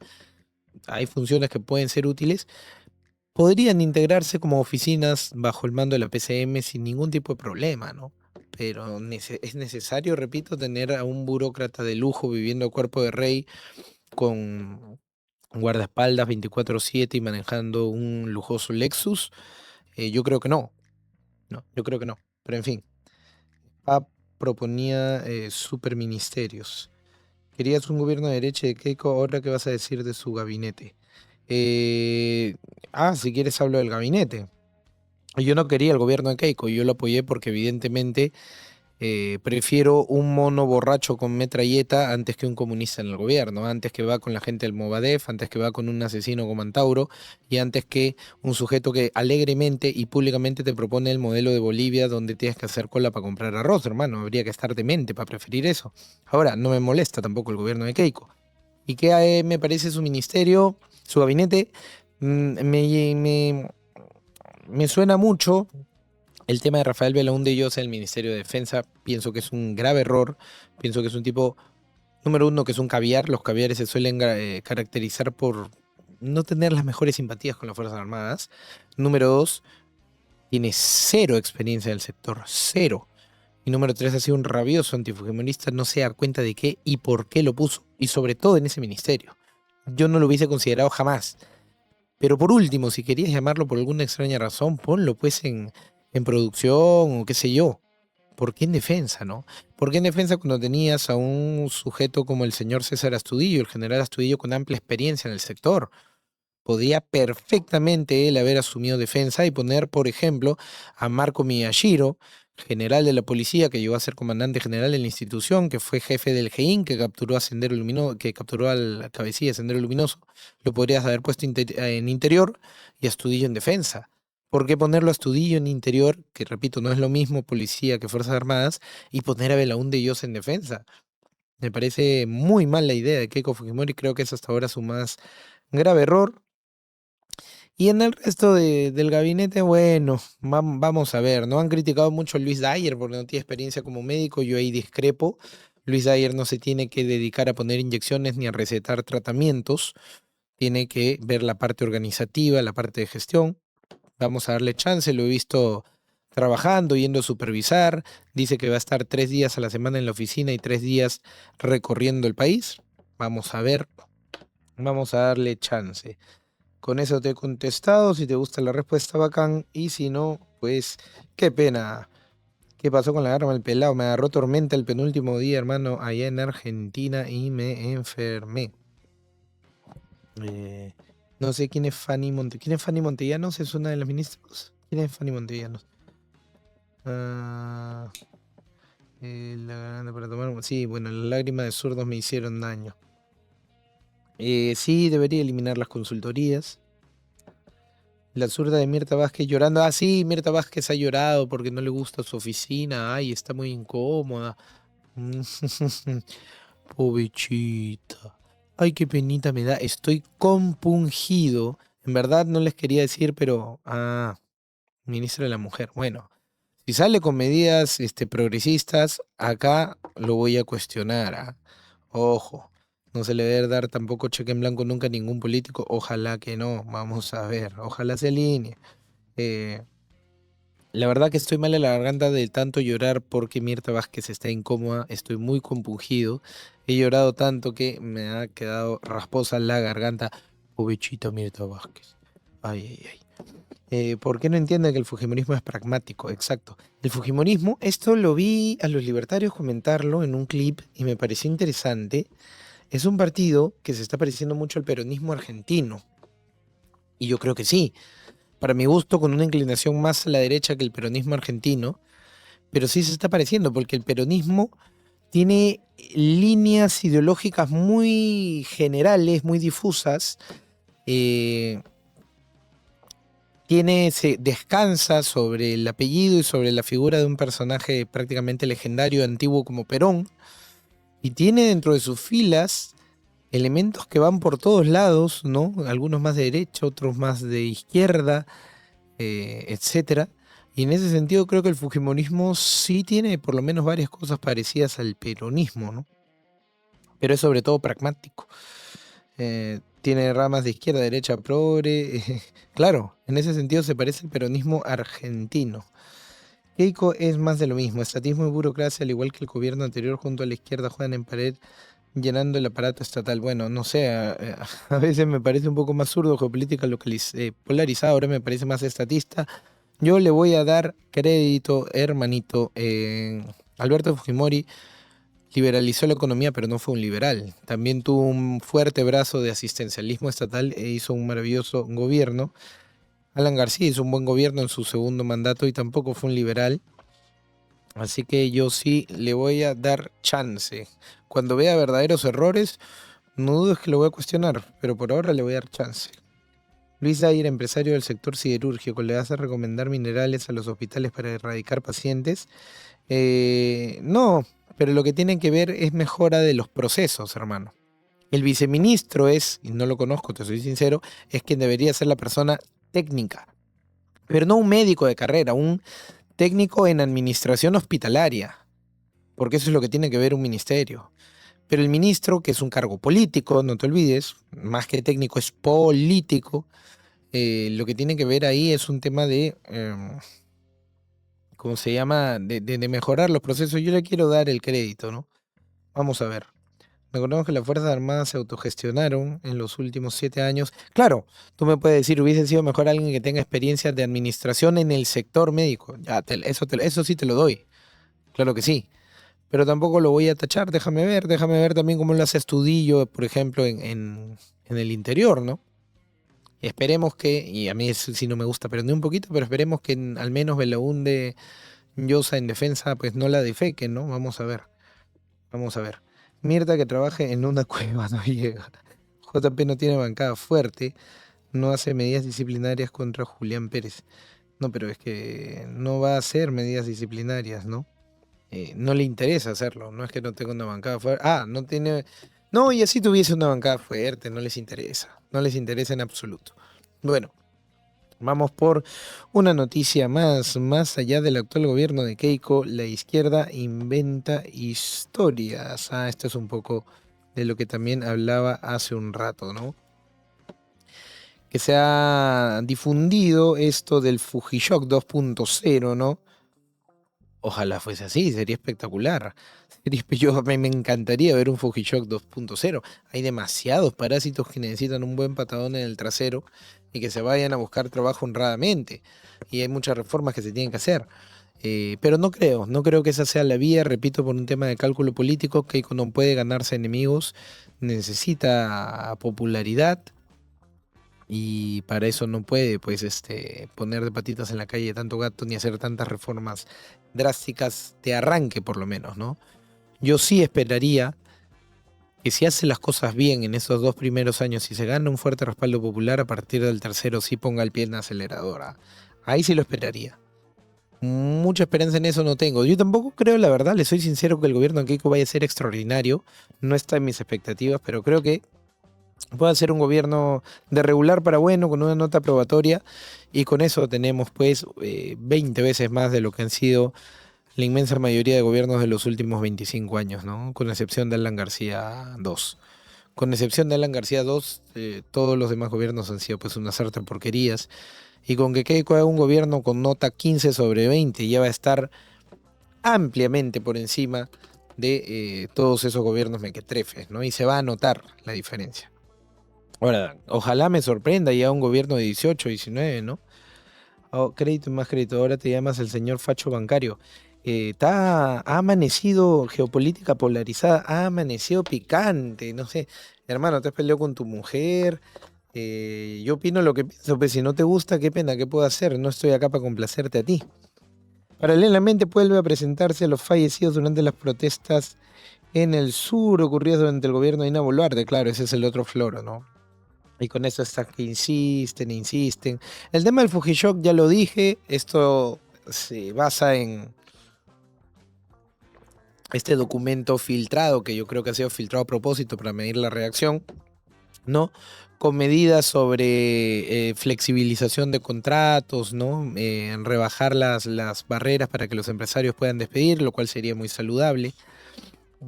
hay funciones que pueden ser útiles, podrían integrarse como oficinas bajo el mando de la PCM sin ningún tipo de problema, ¿no? Pero es necesario, repito, tener a un burócrata de lujo viviendo a cuerpo de rey con guardaespaldas 24/7 y manejando un lujoso Lexus. Yo creo que no, yo creo que no. Pero en fin, PAP proponía superministerios. Querías un gobierno de derecha de Keiko, ahora qué vas a decir de su gabinete. Eh, si quieres hablo del gabinete. Yo no quería el gobierno de Keiko, yo lo apoyé porque evidentemente prefiero un mono borracho con metralleta antes que un comunista en el gobierno, antes que va con la gente del Movadef, antes que va con un asesino como Antauro y antes que un sujeto que alegremente y públicamente te propone el modelo de Bolivia donde tienes que hacer cola para comprar arroz, hermano. Habría que estar demente para preferir eso. Ahora, no me molesta tampoco el gobierno de Keiko. ¿Y qué me parece su ministerio, su gabinete? Me suena mucho el tema de Rafael Belaúnde Llosa en el Ministerio de Defensa. Pienso que es un grave error. Pienso que es un tipo, número uno, que es un caviar. Los caviares se suelen caracterizar por no tener las mejores simpatías con las Fuerzas Armadas. Número dos, tiene cero experiencia en el sector, cero. Y número tres, ha sido un rabioso antifujimorista, no se da cuenta de qué y por qué lo puso. Y sobre todo en ese ministerio. Yo no lo hubiese considerado jamás. Pero por último, si querías llamarlo por alguna extraña razón, ponlo pues en producción o qué sé yo. ¿Por qué en defensa, no? ¿Por qué en defensa cuando tenías a un sujeto como el señor César Astudillo, el general Astudillo con amplia experiencia en el sector? Podía perfectamente él haber asumido defensa y poner, por ejemplo, a Marco Miyashiro, general de la policía, que llegó a ser comandante general de la institución, que fue jefe del GEIN, que capturó a Sendero Luminoso, que capturó al cabecilla de Sendero Luminoso. Lo podrías haber puesto en interior y Astudillo en defensa. ¿Por qué ponerlo a Astudillo en interior, que repito, no es lo mismo policía que Fuerzas Armadas, y poner a Belaúnde Llosa en defensa? Me parece muy mal la idea de Keiko Fujimori, creo que es hasta ahora su más grave error. Y en el resto del gabinete, bueno, vamos a ver, ¿no? Han criticado mucho a Luis Dyer porque no tiene experiencia como médico, yo ahí discrepo. Luis Dyer no se tiene que dedicar a poner inyecciones ni a recetar tratamientos, tiene que ver la parte organizativa, la parte de gestión. Vamos a darle chance, lo he visto trabajando, yendo a supervisar, dice que va a estar 3 días a la semana en la oficina y 3 días recorriendo el país. Vamos a ver, vamos a darle chance. Con eso te he contestado. Si te gusta la respuesta, bacán. Y si no, pues qué pena. ¿Qué pasó con la arma del pelado? Me agarró tormenta el penúltimo día, hermano, allá en Argentina y me enfermé. Eh, no sé quién es Fanny Montellano. ¿Quién es Fanny Montellanos? ¿Es una de las ministras? ¿Quién es Fanny Montellanos? Ah, la garganta para tomar. Sí, bueno, las lágrimas de zurdos me hicieron daño. Sí, debería eliminar las consultorías. La zurda de Mirta Vázquez llorando. Ah, sí, Mirta Vázquez ha llorado porque no le gusta su oficina. Ay, está muy incómoda. Pobrecita. Ay, qué penita me da. Estoy compungido. En verdad no les quería decir, pero... ministra de la Mujer. Bueno, si sale con medidas progresistas, acá lo voy a cuestionar. Ojo. No se le debe dar tampoco cheque en blanco nunca a ningún político. Ojalá que no. Vamos a ver. Ojalá se alinee. La verdad que estoy mal en la garganta de tanto llorar porque Mirta Vázquez está incómoda, estoy muy compungido. He llorado tanto que me ha quedado rasposa la garganta. Pobrecita Mirta Vázquez. Ay, ay, ay. ¿Por qué no entiende que el fujimorismo es pragmático? Exacto. El fujimorismo, esto lo vi a los libertarios comentarlo en un clip y me pareció interesante. Es un partido que se está pareciendo mucho al peronismo argentino. Y yo creo que sí. Para mi gusto, con una inclinación más a la derecha que el peronismo argentino. Pero sí se está pareciendo porque el peronismo tiene líneas ideológicas muy generales, muy difusas. eh, se descansa sobre el apellido y sobre la figura de un personaje prácticamente legendario, antiguo como Perón, y tiene dentro de sus filas elementos que van por todos lados, ¿no? Algunos más de derecha, otros más de izquierda, etcétera. Y en ese sentido creo que el fujimorismo sí tiene por lo menos varias cosas parecidas al peronismo, ¿no? Pero es sobre todo pragmático. Tiene ramas de izquierda, derecha, progre. Claro, en ese sentido se parece al peronismo argentino. Keiko es más de lo mismo, estatismo y burocracia, al igual que el gobierno anterior, junto a la izquierda juegan en pared, llenando el aparato estatal. Bueno, no sé, a veces me parece un poco más zurdo, geopolítica polarizada, ahora me parece más estatista. Yo le voy a dar crédito, hermanito. Alberto Fujimori liberalizó la economía, pero no fue un liberal. También tuvo un fuerte brazo de asistencialismo estatal e hizo un maravilloso gobierno. Alan García hizo un buen gobierno en su segundo mandato y tampoco fue un liberal. Así que yo sí le voy a dar chance. Cuando vea verdaderos errores, no dudes que lo voy a cuestionar, pero por ahora le voy a dar chance. Luis Dayer, empresario del sector siderúrgico, le hace recomendar minerales a los hospitales para erradicar pacientes. No, pero lo que tienen que ver es mejora de los procesos, hermano. El viceministro es, y no lo conozco, te soy sincero, es quien debería ser la persona técnica, pero no un médico de carrera, un técnico en administración hospitalaria, porque eso es lo que tiene que ver un ministerio. Pero el ministro, que es un cargo político, no te olvides, más que técnico es político, lo que tiene que ver ahí es un tema de, ¿cómo se llama? De mejorar los procesos. Yo le quiero dar el crédito, ¿no? Vamos a ver. Recordemos que las Fuerzas Armadas se autogestionaron en los últimos 7 años. Claro, tú me puedes decir, hubiese sido mejor alguien que tenga experiencia de administración en el sector médico. Ya, eso sí te lo doy. Claro que sí. Pero tampoco lo voy a tachar. Déjame ver también cómo lo hace Estudillo, por ejemplo, en el interior, ¿no? Esperemos que, y a mí eso sí no me gusta, pero ni un poquito, pero esperemos que al menos Belaúnde Llosa en defensa, pues no la defequen, ¿no? Vamos a ver. Vamos a ver. Mirta que trabaje en una cueva no llega. JP no tiene bancada fuerte, no hace medidas disciplinarias contra Julián Pérez. No, pero es que no va a hacer medidas disciplinarias, ¿no? No le interesa hacerlo, no es que no tenga una bancada fuerte. Ah, no tiene... No, y así tuviese una bancada fuerte, no les interesa. No les interesa en absoluto. Bueno, vamos por una noticia más allá del actual gobierno de Keiko, la izquierda inventa historias. Ah, esto es un poco de lo que también hablaba hace un rato, ¿no? Que se ha difundido esto del Fujishock 2.0, ¿no? Ojalá fuese así, sería espectacular. Me encantaría ver un Fujishock 2.0. Hay demasiados parásitos que necesitan un buen patadón en el trasero y que se vayan a buscar trabajo honradamente. Y hay muchas reformas que se tienen que hacer. Pero no creo que esa sea la vía, repito, por un tema de cálculo político. Keiko no puede ganarse enemigos, necesita popularidad y para eso no puede, pues, poner de patitas en la calle tanto gato ni hacer tantas reformas drásticas de arranque, por lo menos, ¿no? Yo sí esperaría que si hace las cosas bien en esos 2 primeros años y se gana un fuerte respaldo popular, a partir del tercero sí ponga el pie en la aceleradora. Ahí sí lo esperaría. Mucha esperanza en eso no tengo. Yo tampoco creo, la verdad, le soy sincero, que el gobierno de Keiko vaya a ser extraordinario. No está en mis expectativas, pero creo que puede ser un gobierno de regular para bueno, con una nota aprobatoria, y con eso tenemos pues 20 veces más de lo que han sido la inmensa mayoría de gobiernos de los últimos 25 años, ¿no? Con excepción de Alan García II. Con excepción de Alan García II, todos los demás gobiernos han sido pues una sarta de porquerías. Y con que Keiko haga un gobierno con nota 15 sobre 20, ya va a estar ampliamente por encima de todos esos gobiernos mequetrefes, ¿no? Y se va a notar la diferencia. Ahora, ojalá me sorprenda ya un gobierno de 18, 19, ¿no? Oh, crédito y más crédito. Ahora te llamas el señor facho bancario. Ha amanecido geopolítica polarizada, ha amanecido picante, no sé. Hermano, te has peleado con tu mujer. Yo opino lo que pienso, pues si no te gusta, qué pena, ¿qué puedo hacer? No estoy acá para complacerte a ti. Paralelamente vuelve a presentarse a los fallecidos durante las protestas en el sur ocurridas durante el gobierno de Dina Boluarte. Claro, ese es el otro floro, ¿no? Y con eso está que insisten, insisten. El tema del Fujishock ya lo dije, esto se basa en este documento filtrado, que yo creo que ha sido filtrado a propósito para medir la reacción, ¿no? Con medidas sobre flexibilización de contratos, ¿no? En rebajar las barreras para que los empresarios puedan despedir, lo cual sería muy saludable.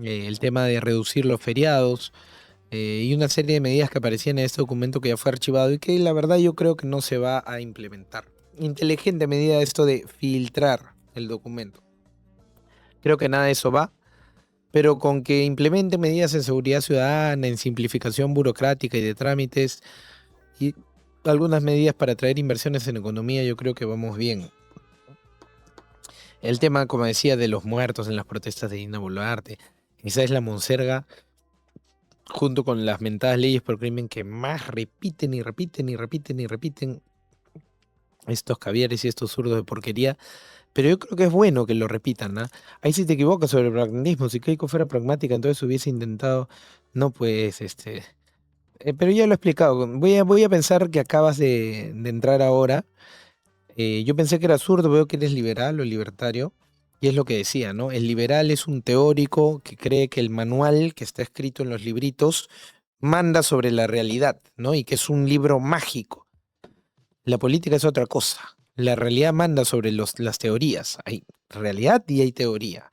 El tema de reducir los feriados y una serie de medidas que aparecían en este documento que ya fue archivado y que la verdad yo creo que no se va a implementar. Inteligente medida esto de filtrar el documento. Creo que nada de eso va, pero con que implemente medidas en seguridad ciudadana, en simplificación burocrática y de trámites y algunas medidas para atraer inversiones en economía, yo creo que vamos bien. El tema, como decía, de los muertos en las protestas de Dina Boluarte, esa es la monserga junto con las mentadas leyes por crimen que más repiten y repiten y repiten y repiten estos caviares y estos zurdos de porquería. Pero yo creo que es bueno que lo repitan, ¿no? Ahí sí te equivocas sobre el pragmatismo. Si Keiko fuera pragmática, entonces hubiese intentado, no pues, pero ya lo he explicado. Voy a pensar que acabas de entrar ahora. Yo pensé que era zurdo, veo que eres liberal o libertario. Y es lo que decía, ¿no? El liberal es un teórico que cree que el manual que está escrito en los libritos manda sobre la realidad, ¿no? Y que es un libro mágico. La política es otra cosa. La realidad manda sobre las teorías. Hay realidad y hay teoría.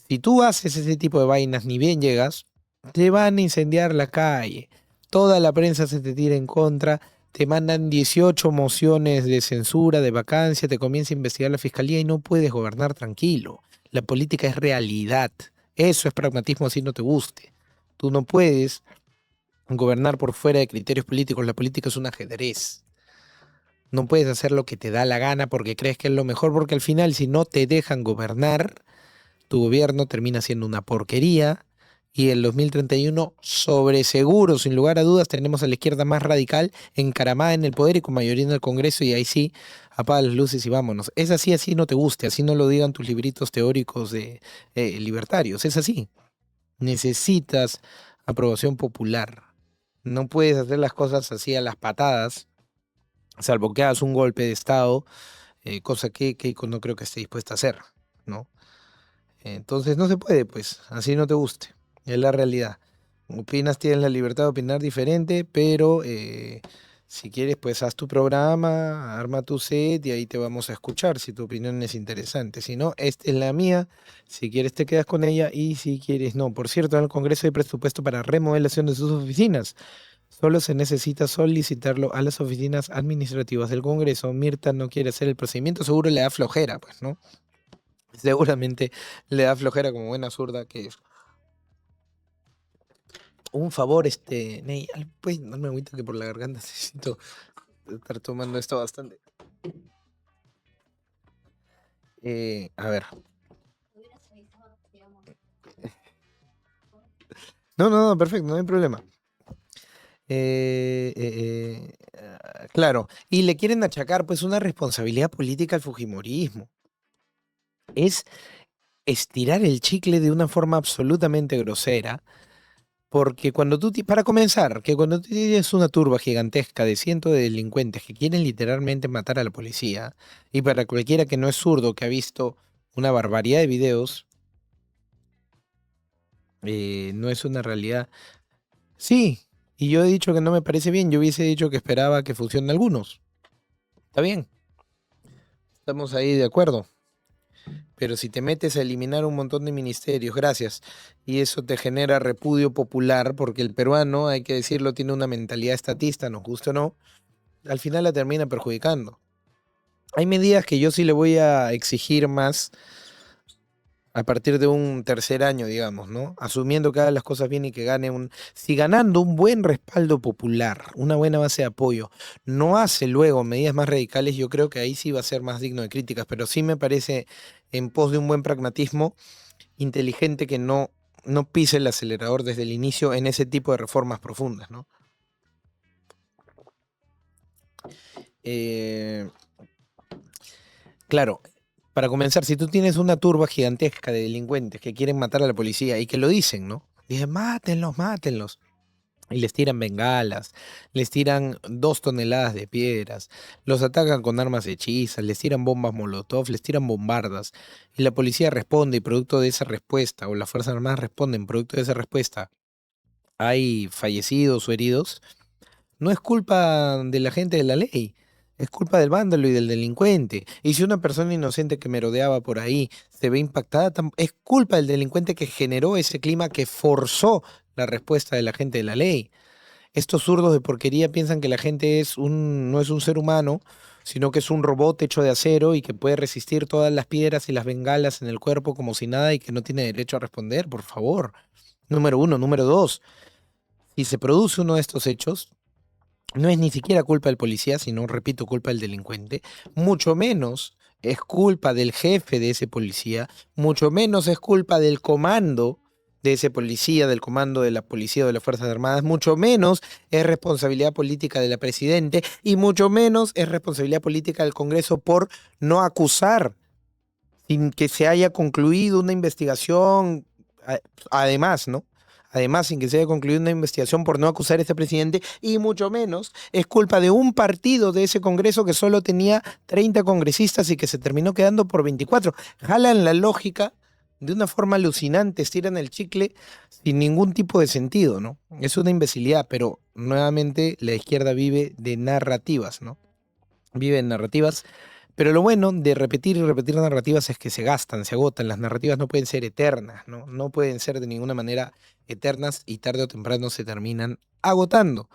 Si tú haces ese tipo de vainas, ni bien llegas, te van a incendiar la calle. Toda la prensa se te tira en contra. Te mandan 18 mociones de censura, de vacancia, te comienza a investigar la fiscalía y no puedes gobernar tranquilo. La política es realidad. Eso es pragmatismo así no te guste. Tú no puedes gobernar por fuera de criterios políticos. La política es un ajedrez. No puedes hacer lo que te da la gana porque crees que es lo mejor, porque al final si no te dejan gobernar, tu gobierno termina siendo una porquería y en 2031 sobre seguro, sin lugar a dudas, tenemos a la izquierda más radical encaramada en el poder y con mayoría en el Congreso y ahí sí, apaga las luces y vámonos. Es así, así no te guste, así no lo digan tus libritos teóricos de libertarios, es así. Necesitas aprobación popular. No puedes hacer las cosas así a las patadas, salvo que hagas un golpe de Estado, cosa que Keiko no creo que esté dispuesta a hacer, ¿no? Entonces no se puede, pues, así no te guste. Es la realidad. Opinas, tienes la libertad de opinar diferente, pero si quieres, pues haz tu programa, arma tu set y ahí te vamos a escuchar si tu opinión es interesante. Si no, esta es la mía. Si quieres, te quedas con ella y si quieres, no. Por cierto, en el Congreso hay presupuesto para remodelación de sus oficinas. Solo se necesita solicitarlo a las oficinas administrativas del Congreso. Mirta no quiere hacer el procedimiento, seguro le da flojera, pues, ¿no? Seguramente le da flojera como buena zurda que es. Un favor, Ney, puedes darme agüita que por la garganta necesito estar tomando esto bastante. A ver. No, perfecto, no hay problema. Claro, y le quieren achacar pues una responsabilidad política al fujimorismo. Es estirar el chicle de una forma absolutamente grosera. Porque para comenzar, que cuando tú tienes una turba gigantesca de cientos de delincuentes que quieren literalmente matar a la policía, y para cualquiera que no es zurdo, que ha visto una barbaridad de videos, no es una realidad. Sí, y yo he dicho que no me parece bien, yo hubiese dicho que esperaba que funcionen algunos. Está bien, estamos ahí de acuerdo. Pero si te metes a eliminar un montón de ministerios, gracias, y eso te genera repudio popular, porque el peruano, hay que decirlo, tiene una mentalidad estatista, nos guste o no, al final la termina perjudicando. Hay medidas que yo sí le voy a exigir más a partir de un tercer año, digamos, ¿no? Asumiendo que haga las cosas bien y que gane si ganando un buen respaldo popular, una buena base de apoyo, no hace luego medidas más radicales, yo creo que ahí sí va a ser más digno de críticas, pero sí me parece en pos de un buen pragmatismo inteligente que no pise el acelerador desde el inicio en ese tipo de reformas profundas, ¿no? Eh, claro, para comenzar, si tú tienes una turba gigantesca de delincuentes que quieren matar a la policía y que lo dicen, ¿no? Dicen, mátenlos, mátenlos. Y les tiran bengalas, les tiran 2 toneladas de piedras, los atacan con armas hechizas, les tiran bombas molotov, les tiran bombardas. Y la policía responde y producto de esa respuesta, o las Fuerzas Armadas responden, producto de esa respuesta, hay fallecidos o heridos. No es culpa de la gente de la ley, es culpa del vándalo y del delincuente. Y si una persona inocente que merodeaba por ahí se ve impactada, es culpa del delincuente que generó ese clima que forzó la respuesta de la gente de la ley. Estos zurdos de porquería piensan que la gente no es un ser humano, sino que es un robot hecho de acero y que puede resistir todas las piedras y las bengalas en el cuerpo como si nada y que no tiene derecho a responder, por favor. Número uno. Número dos, si se produce uno de estos hechos, no es ni siquiera culpa del policía, sino, repito, culpa del delincuente, mucho menos es culpa del jefe de ese policía, mucho menos es culpa del comando de ese policía, del comando de la policía o de las Fuerzas Armadas, mucho menos es responsabilidad política de la presidente y mucho menos es responsabilidad política del Congreso por no acusar sin que se haya concluido una investigación, además, ¿no? Además, sin que se haya concluido una investigación por no acusar a este presidente, y mucho menos es culpa de un partido de ese Congreso que solo tenía 30 congresistas y que se terminó quedando por 24. Jalan la lógica de una forma alucinante, estiran el chicle sin ningún tipo de sentido, ¿no? Es una imbecilidad, pero nuevamente la izquierda vive de narrativas, ¿no? Vive en narrativas, pero lo bueno de repetir y repetir narrativas es que se gastan, se agotan. Las narrativas no pueden ser eternas, ¿no? No pueden ser de ninguna manera eternas y tarde o temprano se terminan agotando.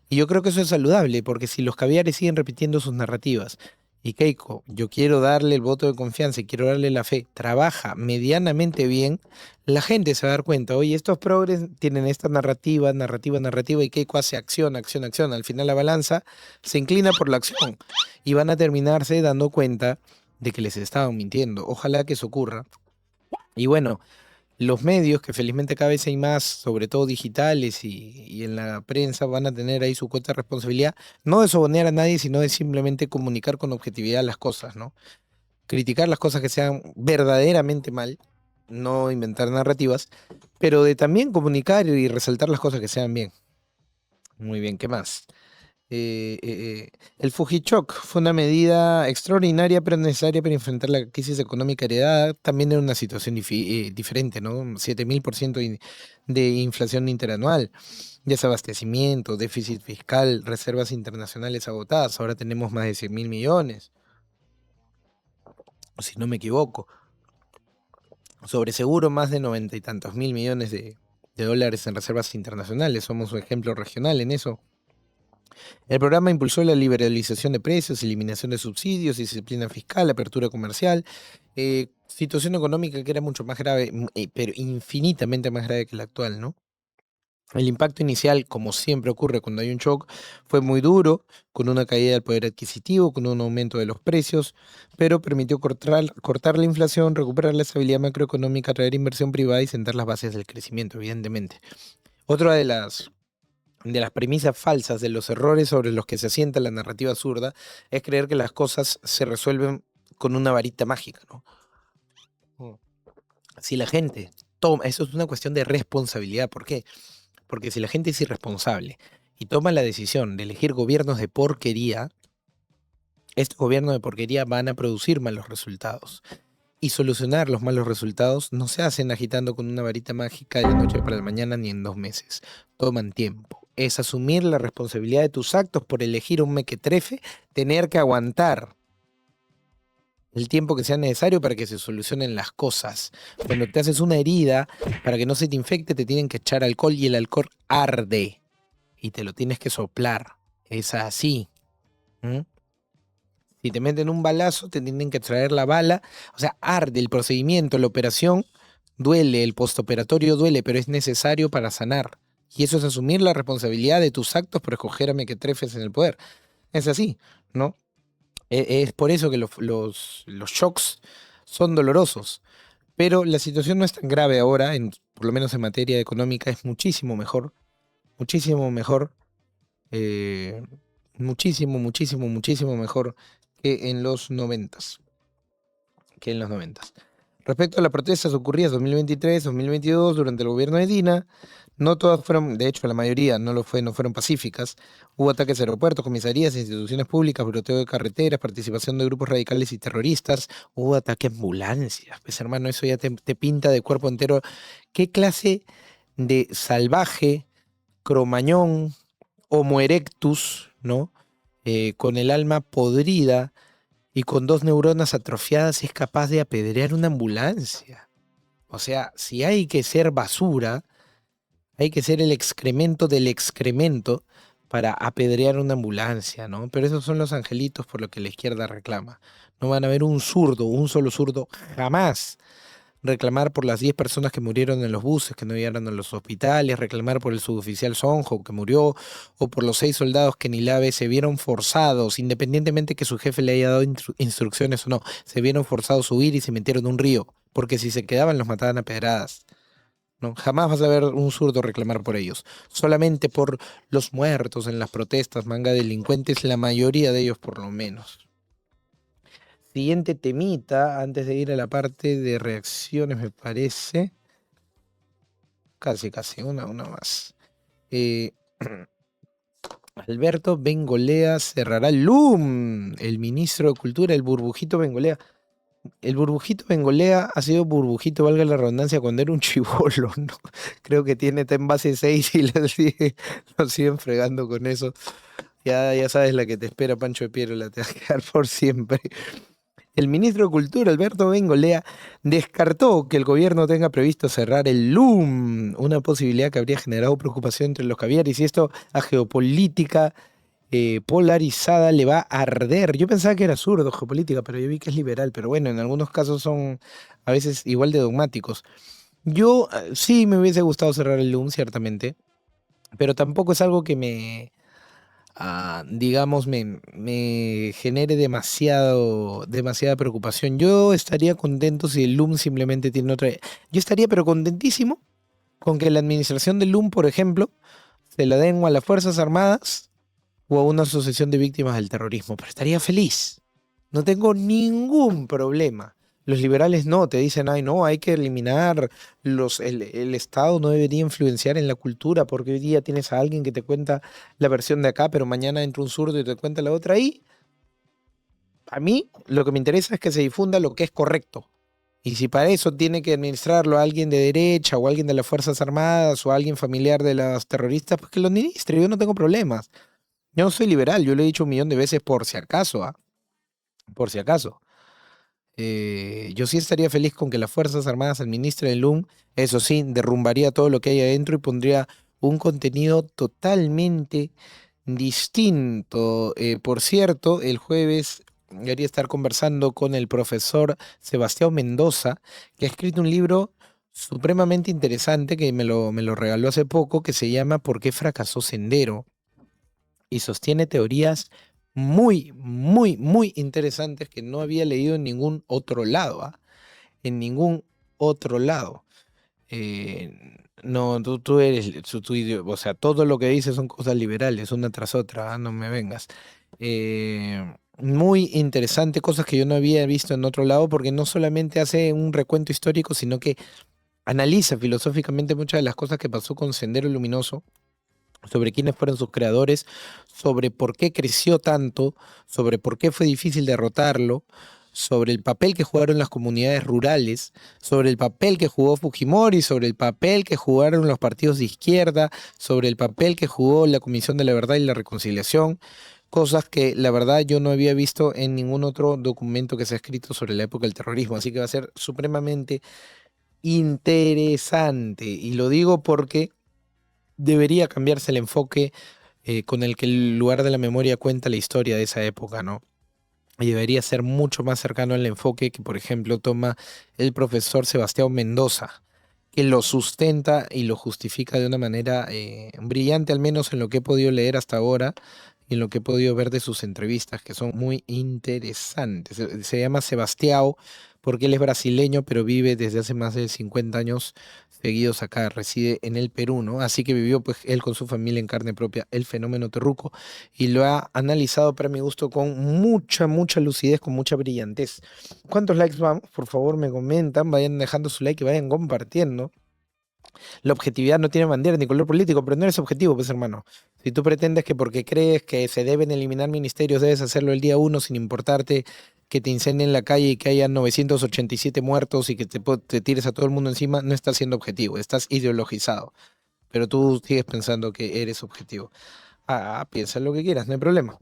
Y yo creo que eso es saludable, porque si los caviares siguen repitiendo sus narrativas y Keiko, yo quiero darle el voto de confianza y quiero darle la fe, trabaja medianamente bien, la gente se va a dar cuenta, oye, estos progres tienen esta narrativa, narrativa, narrativa, y Keiko hace acción, acción, acción. Al final la balanza se inclina por la acción y van a terminarse dando cuenta de que les estaban mintiendo. Ojalá que eso ocurra. Y bueno, los medios, que felizmente cada vez hay más, sobre todo digitales y en la prensa, van a tener ahí su cuota de responsabilidad, no de sobonear a nadie, sino de simplemente comunicar con objetividad las cosas, ¿no? Criticar las cosas que sean verdaderamente mal, no inventar narrativas, pero de también comunicar y resaltar las cosas que sean bien. Muy bien, ¿qué más? El Fujichoc fue una medida extraordinaria pero necesaria para enfrentar la crisis económica heredada. También era una situación diferente, ¿no? 7000% de inflación interanual, desabastecimiento, déficit fiscal, reservas internacionales agotadas. Ahora tenemos más de 100.000 millones, si no me equivoco. Sobre seguro más de 90 y tantos mil millones de dólares en reservas internacionales. Somos un ejemplo regional en eso. El programa impulsó la liberalización de precios, eliminación de subsidios, disciplina fiscal, apertura comercial, situación económica que era mucho más grave, pero infinitamente más grave que la actual, ¿no? El impacto inicial, como siempre ocurre cuando hay un shock, fue muy duro, con una caída del poder adquisitivo, con un aumento de los precios, pero permitió cortar la inflación, recuperar la estabilidad macroeconómica, atraer inversión privada y sentar las bases del crecimiento, evidentemente. Otra de las premisas falsas, de los errores sobre los que se asienta la narrativa absurda, es creer que las cosas se resuelven con una varita mágica, ¿no? Mm. Si la gente toma, eso es una cuestión de responsabilidad. ¿Por qué? Porque si la gente es irresponsable y toma la decisión de elegir gobiernos de porquería, estos gobiernos de porquería van a producir malos resultados. Y solucionar los malos resultados no se hacen agitando con una varita mágica de la noche para la mañana ni en 2 meses. Toman tiempo. Es asumir la responsabilidad de tus actos por elegir un mequetrefe, tener que aguantar el tiempo que sea necesario para que se solucionen las cosas. Cuando te haces una herida, para que no se te infecte, te tienen que echar alcohol y el alcohol arde y te lo tienes que soplar. Es así. ¿M? Si te meten un balazo, te tienen que traer la bala. O sea, arde el procedimiento, la operación duele, el postoperatorio duele, pero es necesario para sanar. Y eso es asumir la responsabilidad de tus actos por escoger a mequetrefes en el poder. Es así, ¿no? Es por eso que los shocks son dolorosos. Pero la situación no es tan grave ahora, por lo menos en materia económica, es muchísimo mejor, eh, muchísimo mejor que en los noventas. Respecto a las protestas ocurridas 2023, 2022, durante el gobierno de Dina, no todas fueron, de hecho la mayoría no fueron pacíficas. Hubo ataques a aeropuertos, comisarías, instituciones públicas, bloqueo de carreteras, participación de grupos radicales y terroristas, hubo ataque a ambulancias. Pues hermano, eso ya te pinta de cuerpo entero. ¿Qué clase de salvaje, cromañón, Homo erectus, ¿no? Con el alma podrida y con dos neuronas atrofiadas es capaz de apedrear una ambulancia? O sea, si hay que ser basura, hay que ser el excremento del excremento para apedrear una ambulancia, ¿no? Pero esos son los angelitos por lo que la izquierda reclama. No van a ver un zurdo, un solo zurdo, jamás reclamar por las 10 personas que murieron en los buses, que no llegaron a los hospitales, reclamar por el suboficial Sonjo que murió, o por los 6 soldados que en Ilave se vieron forzados, independientemente que su jefe le haya dado instrucciones o no, se vieron forzados a huir y se metieron en un río, porque si se quedaban los mataban a pedradas. ¿No? Jamás vas a ver un zurdo reclamar por ellos. Solamente por los muertos en las protestas, manga delincuentes, la mayoría de ellos por lo menos. Siguiente temita, antes de ir a la parte de reacciones, me parece. Casi, una más. Eh, Alberto Bengolea cerrará el LUM. El ministro de Cultura, el Burbujito Bengolea. El Burbujito Bengolea ha sido Burbujito, valga la redundancia, cuando era un chibolo, ¿no? Creo que está en base 6 y lo siguen fregando con eso. Ya sabes la que te espera, Pancho de Piero, te va a quedar por siempre. El ministro de Cultura, Alberto Bengolea, descartó que el gobierno tenga previsto cerrar el LUM, una posibilidad que habría generado preocupación entre los caviares, y esto a geopolítica polarizada le va a arder. Yo pensaba que era zurdo geopolítica, pero yo vi que es liberal, pero bueno, en algunos casos son a veces igual de dogmáticos. Yo sí me hubiese gustado cerrar el LUM, ciertamente, pero tampoco es algo que digamos, me genere demasiada preocupación. Yo estaría contento si el LUM simplemente tiene otra. Yo estaría pero contentísimo con que la administración del LUM, por ejemplo, se la den o a las Fuerzas Armadas o a una asociación de víctimas del terrorismo, pero estaría feliz. No tengo ningún problema. Los liberales no, te dicen, ay no, hay que eliminar, el Estado no debería influenciar en la cultura, porque hoy día tienes a alguien que te cuenta la versión de acá, pero mañana entra un zurdo y te cuenta la otra. Y a mí lo que me interesa es que se difunda lo que es correcto. Y si para eso tiene que administrarlo a alguien de derecha o alguien de las Fuerzas Armadas o alguien familiar de los terroristas, pues que lo administre, yo no tengo problemas. Yo no soy liberal, yo lo he dicho 1.000.000 de veces por si acaso, por si acaso. Yo sí estaría feliz con que las Fuerzas Armadas administren el LUM, eso sí, derrumbaría todo lo que hay adentro y pondría un contenido totalmente distinto. Por cierto, el jueves quería estar conversando con el profesor Sebastián Mendoza, que ha escrito un libro supremamente interesante que me lo regaló hace poco, que se llama ¿Por qué fracasó Sendero? Y sostiene teorías muy interesantes que no había leído en ningún otro lado, ¿ah? En ningún otro lado. No, tú eres, o sea, todo lo que dices son cosas liberales, una tras otra, ¿ah? No me vengas. Muy interesante, cosas que yo no había visto en otro lado, porque no solamente hace un recuento histórico, sino que analiza filosóficamente muchas de las cosas que pasó con Sendero Luminoso, sobre quiénes fueron sus creadores, sobre por qué creció tanto, sobre por qué fue difícil derrotarlo, sobre el papel que jugaron las comunidades rurales, sobre el papel que jugó Fujimori, sobre el papel que jugaron los partidos de izquierda, sobre el papel que jugó la Comisión de la Verdad y la Reconciliación, cosas que la verdad yo no había visto en ningún otro documento que se ha escrito sobre la época del terrorismo, así que va a ser supremamente interesante. Y lo digo porque debería cambiarse el enfoque con el que el lugar de la memoria cuenta la historia de esa época, ¿no? Y debería ser mucho más cercano al enfoque que, por ejemplo, toma el profesor Sebastián Mendoza, que lo sustenta y lo justifica de una manera brillante, al menos en lo que he podido leer hasta ahora y en lo que he podido ver de sus entrevistas, que son muy interesantes. Se llama Sebastião porque él es brasileño, pero vive desde hace más de 50 años seguidos acá, reside en el Perú, ¿no? Así que vivió pues él con su familia en carne propia el fenómeno Terruco y lo ha analizado para mi gusto con mucha lucidez, con mucha brillantez. ¿Cuántos likes vamos? Por favor, me comentan, vayan dejando su like y vayan compartiendo. La objetividad no tiene bandera ni color político, pero no eres objetivo, pues hermano. Si tú pretendes que porque crees que se deben eliminar ministerios, debes hacerlo el día uno sin importarte que te incendien la calle y que haya 987 muertos y que te tires a todo el mundo encima, no estás siendo objetivo, estás ideologizado. Pero tú sigues pensando que eres objetivo. Piensa lo que quieras, no hay problema.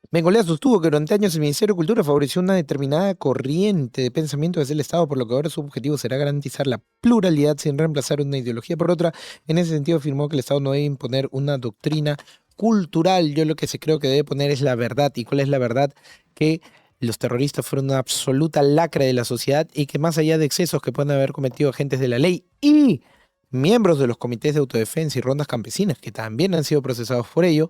Bengolea sostuvo que durante años el Ministerio de Cultura favoreció una determinada corriente de pensamiento desde el Estado, por lo que ahora su objetivo será garantizar la pluralidad sin reemplazar una ideología por otra. En ese sentido afirmó que el Estado no debe imponer una doctrina cultural. Yo lo que se creo que debe poner es la verdad. ¿Y cuál es la verdad? Que los terroristas fueron una absoluta lacra de la sociedad y que más allá de excesos que pueden haber cometido agentes de la ley y miembros de los comités de autodefensa y rondas campesinas, que también han sido procesados por ello,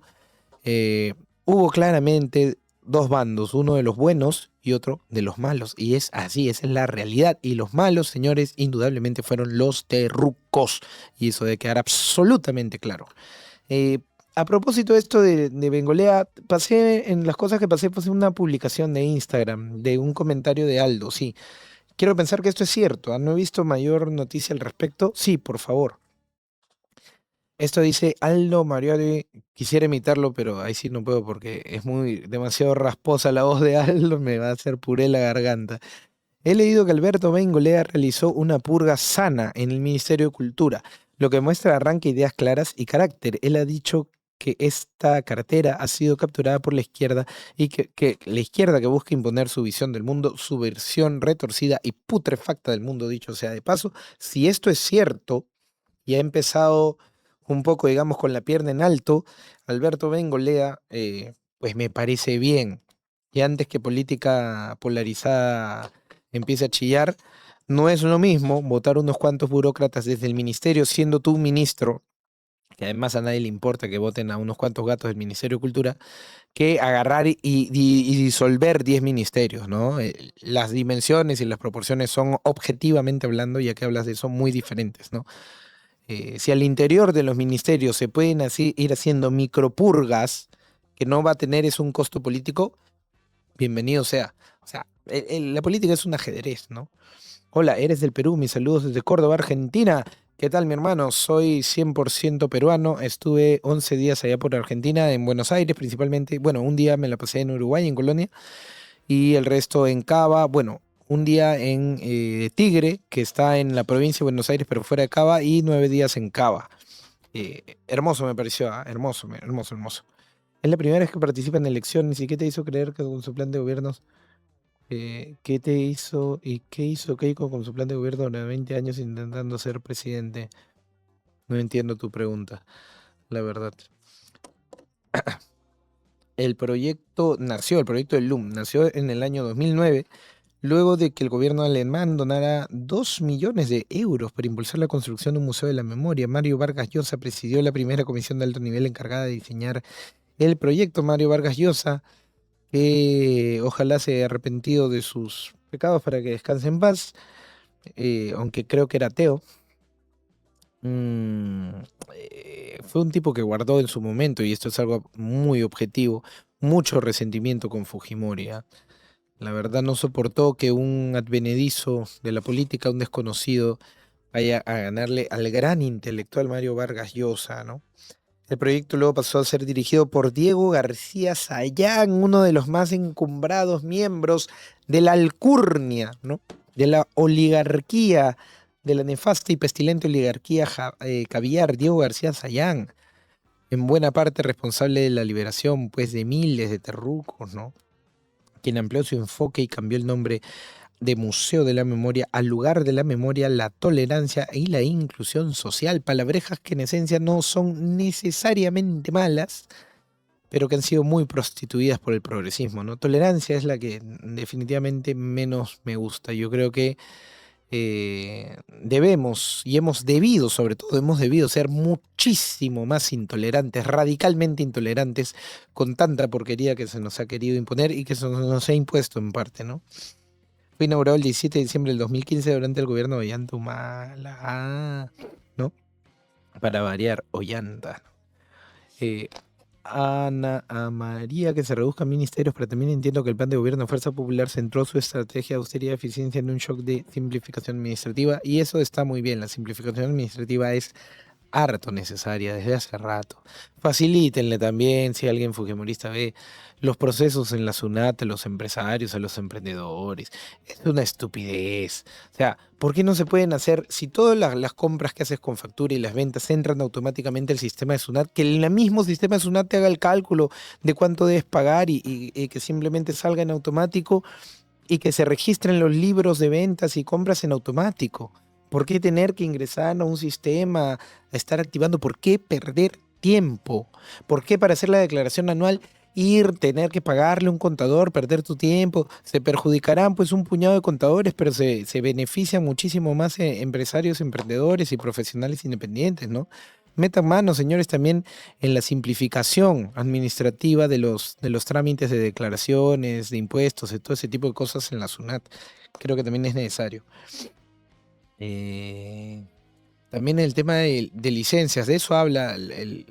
hubo claramente dos bandos, uno de los buenos y otro de los malos. Y es así, esa es la realidad. Y los malos, señores, indudablemente fueron los terrucos. Y eso debe quedar absolutamente claro. A propósito de esto de Bengolea, pasé en las cosas que pasé, pasé una publicación de Instagram, de un comentario de Aldo, sí. Quiero pensar que esto es cierto. ¿No he visto mayor noticia al respecto? Sí, por favor. Esto dice Aldo Marioli, quisiera imitarlo, pero ahí sí no puedo porque es demasiado rasposa la voz de Aldo, me va a hacer puré la garganta. He leído que Alberto Bengolea realizó una purga sana en el Ministerio de Cultura, lo que muestra arranque, ideas claras y carácter. Él ha dicho que esta cartera ha sido capturada por la izquierda y que la izquierda que busca imponer su visión del mundo, su versión retorcida y putrefacta del mundo, dicho sea de paso, si esto es cierto y ha empezado un poco, digamos, con la pierna en alto, Alberto Bengolea, pues me parece bien. Y antes que política polarizada empiece a chillar, no es lo mismo votar unos cuantos burócratas desde el ministerio, siendo tú un ministro, que además a nadie le importa que voten a unos cuantos gatos del Ministerio de Cultura, que agarrar y disolver 10 ministerios, ¿no? Las dimensiones y las proporciones son, objetivamente hablando, ya que hablas de eso, muy diferentes, ¿no? Si al interior de los ministerios se pueden así ir haciendo micropurgas, que no va a tener es un costo político, bienvenido sea. O sea, la política es un ajedrez, ¿no? Hola, eres del Perú, mis saludos desde Córdoba, Argentina. ¿Qué tal, mi hermano? Soy 100% peruano, estuve 11 días allá por Argentina, en Buenos Aires principalmente. Bueno, un día me la pasé en Uruguay, en Colonia, y el resto en Cava. Bueno, un día en Tigre, que está en la provincia de Buenos Aires, pero fuera de Cava, y 9 días en Cava. Hermoso me pareció, hermoso, hermoso. Es la primera vez que participa en elecciones. ¿Y qué te hizo creer que con su plan de gobiernos? ¿Qué te hizo y qué hizo Keiko con su plan de gobierno durante 20 años intentando ser presidente? No entiendo tu pregunta, la verdad. El proyecto del LUM, nació en el año 2009, luego de que el gobierno alemán donara 2 millones de euros para impulsar la construcción de un museo de la memoria. Mario Vargas Llosa presidió la primera comisión de alto nivel encargada de diseñar el proyecto. Mario Vargas Llosa, que ojalá se haya arrepentido de sus pecados para que descanse en paz, aunque creo que era ateo. Fue un tipo que guardó en su momento, y esto es algo muy objetivo, mucho resentimiento con Fujimori. La verdad no soportó que un advenedizo de la política, un desconocido, vaya a ganarle al gran intelectual Mario Vargas Llosa, ¿no? El proyecto luego pasó a ser dirigido por Diego García Sayán, uno de los más encumbrados miembros de la alcurnia, ¿no? De la oligarquía, de la nefasta y pestilente oligarquía caviar, Diego García Sayán. en buena parte responsable de la liberación, pues, de miles de terrucos, ¿no? Quien amplió su enfoque y cambió el nombre de Museo de la Memoria al lugar de la memoria, la tolerancia y la inclusión social, palabrejas que en esencia no son necesariamente malas, pero que han sido muy prostituidas por el progresismo, ¿no? Tolerancia es la que definitivamente menos me gusta. Yo creo que debemos y hemos debido, sobre todo, hemos debido ser muchísimo más intolerantes, radicalmente intolerantes, con tanta porquería que se nos ha querido imponer y que se nos ha impuesto en parte, ¿no? Fue inaugurado el 17 de diciembre del 2015 durante el gobierno de Ollanta Humala. ¿No? Para variar, Ollanta. Eh, Ana María, que se reduzcan ministerios, pero también entiendo que el plan de gobierno de Fuerza Popular centró su estrategia de austeridad y eficiencia en un shock de simplificación administrativa, y eso está muy bien. La simplificación administrativa es harto necesaria desde hace rato. Facilítenle también, si alguien fujimorista ve, los procesos en la SUNAT a los empresarios, a los emprendedores. Es una estupidez. O sea, ¿por qué no se pueden hacer, si todas las compras que haces con factura y las ventas entran automáticamente al sistema de SUNAT, que el mismo sistema de SUNAT te haga el cálculo de cuánto debes pagar y que simplemente salga en automático y que se registren los libros de ventas y compras en automático? ¿Por qué tener que ingresar a un sistema, a estar activando? ¿Por qué perder tiempo? ¿Por qué para hacer la declaración anual tener que pagarle a un contador, perder tu tiempo? Se perjudicarán pues un puñado de contadores, pero se benefician muchísimo más empresarios, emprendedores y profesionales independientes, ¿no? Metan mano, señores, también en la simplificación administrativa de los trámites de declaraciones, de impuestos, de todo ese tipo de cosas en la SUNAT. Creo que también es necesario. Eh, También el tema de licencias, de eso habla el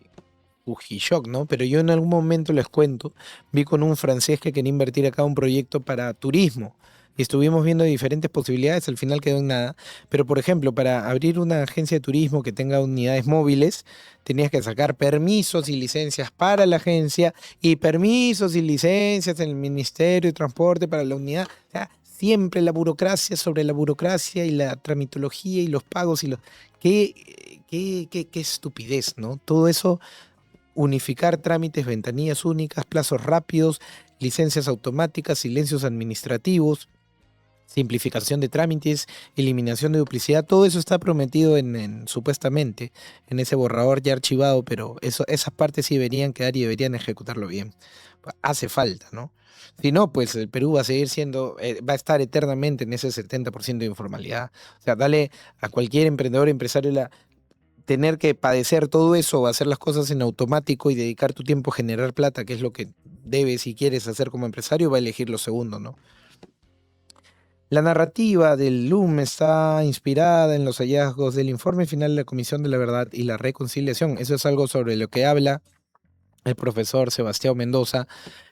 Fujishock, ¿no? Pero yo en algún momento les cuento, vi con un francés que quería invertir acá un proyecto para turismo. Y estuvimos viendo diferentes posibilidades, al final quedó en nada. Pero, por ejemplo, para abrir una agencia de turismo que tenga unidades móviles, tenías que sacar permisos y licencias para la agencia y permisos y licencias en el Ministerio de Transporte para la unidad. O sea, siempre la burocracia sobre la burocracia y la tramitología y los pagos y los... Qué estupidez, ¿no? Todo eso, unificar trámites, ventanillas únicas, plazos rápidos, licencias automáticas, silencios administrativos, simplificación de trámites, eliminación de duplicidad, todo eso está prometido supuestamente en ese borrador ya archivado, pero esas partes sí deberían quedar y deberían ejecutarlo bien. Hace falta, ¿no? Si no, pues el Perú va a seguir siendo, va a estar eternamente en ese 70% de informalidad. O sea, dale a cualquier emprendedor, empresario, tener que padecer todo eso o hacer las cosas en automático y dedicar tu tiempo a generar plata, que es lo que debes y quieres hacer como empresario, va a elegir lo segundo, ¿no? La narrativa del LUM está inspirada en los hallazgos del informe final de la Comisión de la Verdad y la Reconciliación. Eso es algo sobre lo que habla el profesor Sebastián Mendoza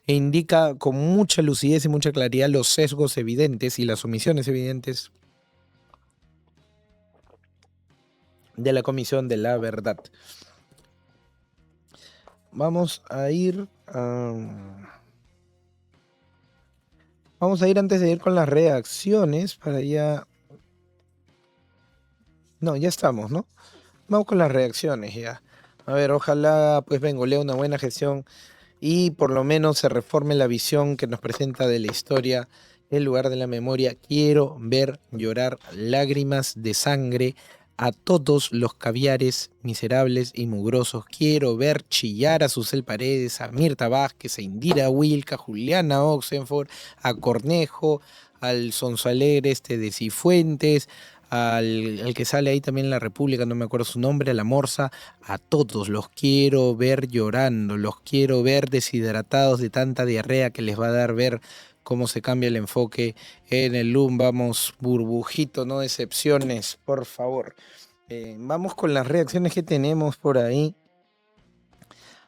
e indica con mucha lucidez y mucha claridad los sesgos evidentes y las omisiones evidentes de la Comisión de la Verdad. Vamos a ir antes de ir con las reacciones para ya... No, ya estamos, ¿no? Vamos con las reacciones ya. A ver, ojalá pues Bengolea una buena gestión y por lo menos se reforme la visión que nos presenta de la historia en lugar de la memoria. Quiero ver llorar lágrimas de sangre a todos los caviares miserables y mugrosos. Quiero ver chillar a Susel Paredes, a Mirta Vázquez, a Indira Wilca, a Juliana Oxenford, a Cornejo, al Sonso Alegre de Cifuentes, al que sale ahí también en La República, no me acuerdo su nombre, a la Morsa. A todos los quiero ver llorando, los quiero ver deshidratados de tanta diarrea que les va a dar ver cómo se cambia el enfoque en el LUM. Vamos, burbujito, no decepciones, por favor. Vamos con las reacciones que tenemos por ahí.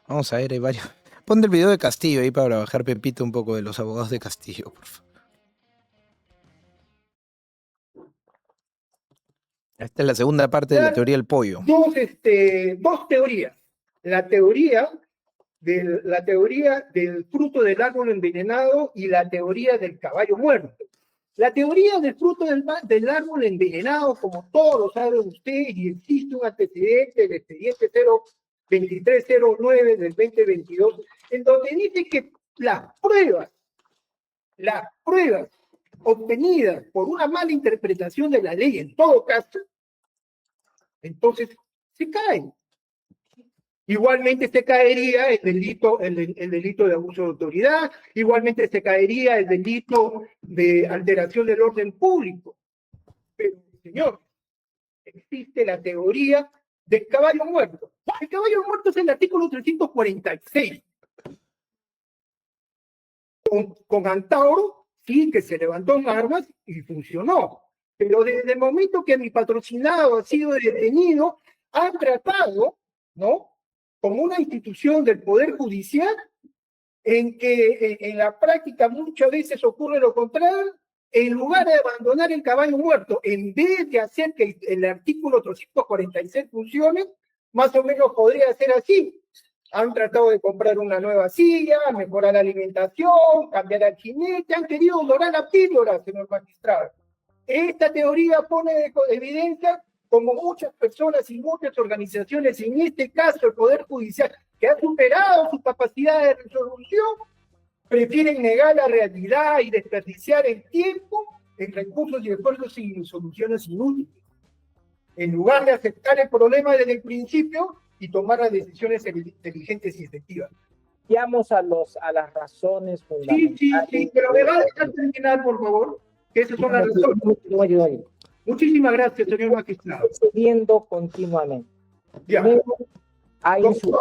Vamos a ver, hay varios. Ponte el video de Castillo ahí para bajar Pepito un poco de los abogados de Castillo, por favor. Esta es la segunda parte de la teoría del pollo. Dos teorías. La teoría del fruto del árbol envenenado y la teoría del caballo muerto. La teoría del fruto del árbol envenenado, como todos lo saben ustedes, y existe un antecedente del expediente 2309 del 2022, en donde dice que las pruebas obtenidas por una mala interpretación de la ley, en todo caso, entonces se caen. Igualmente se caería el delito de abuso de autoridad, igualmente se caería el delito de alteración del orden público. Pero, señor, existe la teoría del caballo muerto. El caballo muerto es el artículo 346. Con Antauro, sí, que se levantó en armas y funcionó. Pero desde el momento que mi patrocinado ha sido detenido, han tratado, ¿no?, como una institución del Poder Judicial, en que en la práctica muchas veces ocurre lo contrario. En lugar de abandonar el caballo muerto, en vez de hacer que el artículo 346 funcione, más o menos podría ser así. Han tratado de comprar una nueva silla, mejorar la alimentación, cambiar al jinete, han querido dorar la píldora, señor magistrado. Esta teoría pone de evidencia como muchas personas y muchas organizaciones, en este caso el Poder Judicial, que ha superado su capacidad de resolución, prefieren negar la realidad y desperdiciar el tiempo en recursos y esfuerzos y soluciones inútiles, en lugar de aceptar el problema desde el principio y tomar las decisiones inteligentes y efectivas. Vamos a las razones fundamentales. Sí, pero me va a dejar terminar, por favor, que esas son las razones. Muchísimas gracias, señor magistrado. Subiendo continuamente. Ya. Ha insultado.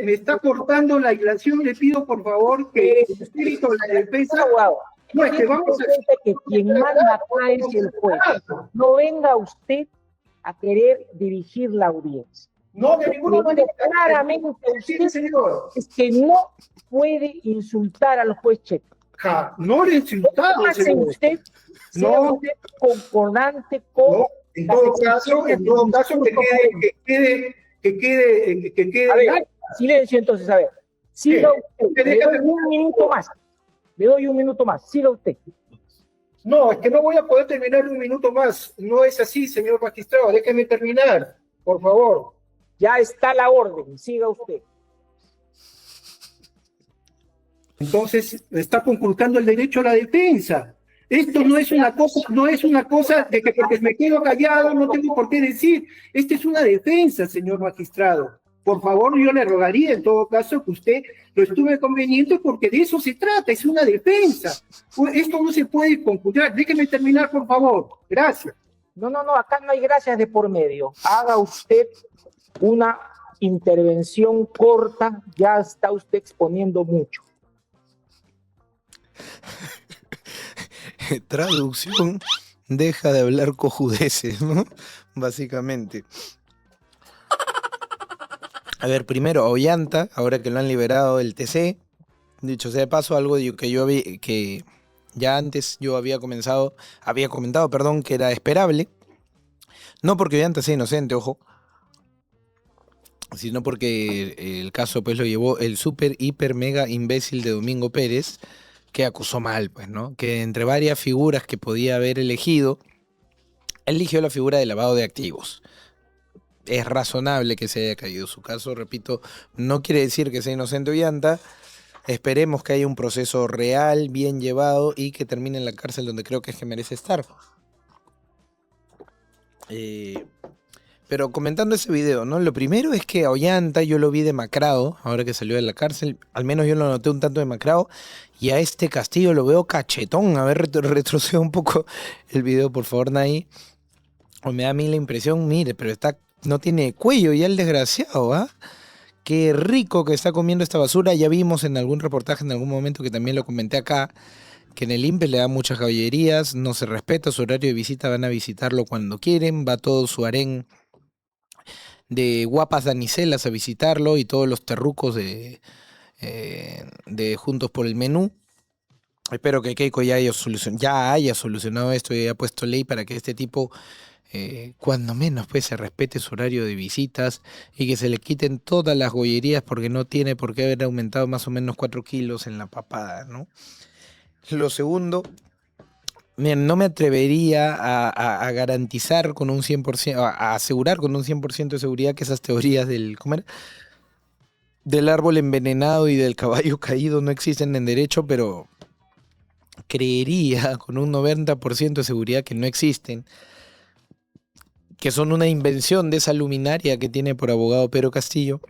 Me está cortando la ilación, le pido por favor que el espíritu de la defensa. No, es que vamos a... que quien manda acá es el juez. No venga usted a querer dirigir la audiencia. No, de ninguna manera. Claramente usted señor, es que no puede insultar al juez Checo. No le he insultado, señor. Usted, no, usted concordante con... No, en todo caso, que quede. A ver, silencio entonces, a ver. Siga usted. Le doy un minuto más. Le doy un minuto más. Siga usted. No, es que no voy a poder terminar un minuto más. No es así, señor magistrado. Déjeme terminar, por favor. Ya está la orden. Siga usted. Entonces, está conculcando el derecho a la defensa. Esto no es una cosa de que porque me quedo callado no tengo por qué decir. Esta es una defensa, señor magistrado. Por favor, yo le rogaría en todo caso que usted lo estuve conveniente porque de eso se trata, es una defensa. Esto no se puede conculcar. Déjeme terminar, por favor. Gracias. No, acá no hay gracias de por medio. Haga usted una intervención corta, ya está usted exponiendo mucho. Traducción, deja de hablar cojudeces, ¿no? Básicamente. A ver, primero, Ollanta, ahora que lo han liberado del TC, dicho sea de paso, algo que ya antes yo había comentado, que era esperable, no porque Ollanta sea inocente, ojo, sino porque el caso pues lo llevó el super, hiper, mega imbécil de Domingo Pérez, que acusó mal, pues, ¿no? Que entre varias figuras que podía haber elegido, eligió la figura de lavado de activos. Es razonable que se haya caído su caso, repito, no quiere decir que sea inocente Ollanta. Esperemos que haya un proceso real, bien llevado y que termine en la cárcel donde creo que es que merece estar. Pero comentando ese video, ¿no? Lo primero es que a Ollanta yo lo vi demacrado, ahora que salió de la cárcel, al menos yo lo noté un tanto demacrado, y a este Castillo lo veo cachetón. A ver, retrocedo un poco el video, por favor, Nay. O me da a mí la impresión, mire, pero no tiene cuello ya el desgraciado, ¿ah? Qué rico que está comiendo esta basura. Ya vimos en algún reportaje en algún momento, que también lo comenté acá, que en el INPE le da muchas caballerías, no se respeta su horario de visita, van a visitarlo cuando quieren, va todo su harén de guapas damiselas a visitarlo y todos los terrucos de Juntos por el Menú. Espero que Keiko ya haya solucionado esto y haya puesto ley para que este tipo, cuando menos, pues se respete su horario de visitas y que se le quiten todas las gollerías, porque no tiene por qué haber aumentado más o menos 4 kilos en la papada, ¿no? Lo segundo, Miren, no me atrevería a garantizar con un 100%, a asegurar con un 100% de seguridad que esas teorías ¿cómo era? Del árbol envenenado y del caballo caído no existen en derecho, pero creería con un 90% de seguridad que no existen, que son una invención de esa luminaria que tiene por abogado Pedro Castillo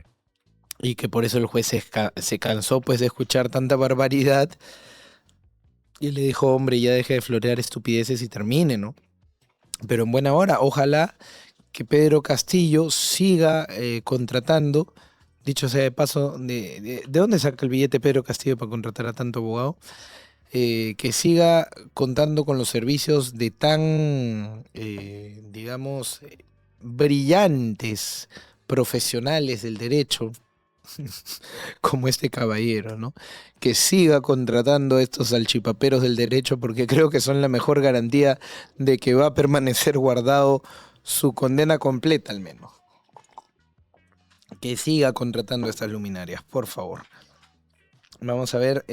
y que por eso el juez se cansó pues de escuchar tanta barbaridad y le dijo, hombre, ya deje de florear estupideces y termine, ¿no? Pero en buena hora, ojalá que Pedro Castillo siga contratando, dicho sea de paso, ¿de dónde saca el billete Pedro Castillo para contratar a tanto abogado? Que siga contando con los servicios de tan, digamos, brillantes profesionales del derecho como este caballero, ¿no? Que siga contratando a estos salchipaperos del derecho porque creo que son la mejor garantía de que va a permanecer guardado su condena completa al menos. Que siga contratando a estas luminarias, por favor. Vamos a ver,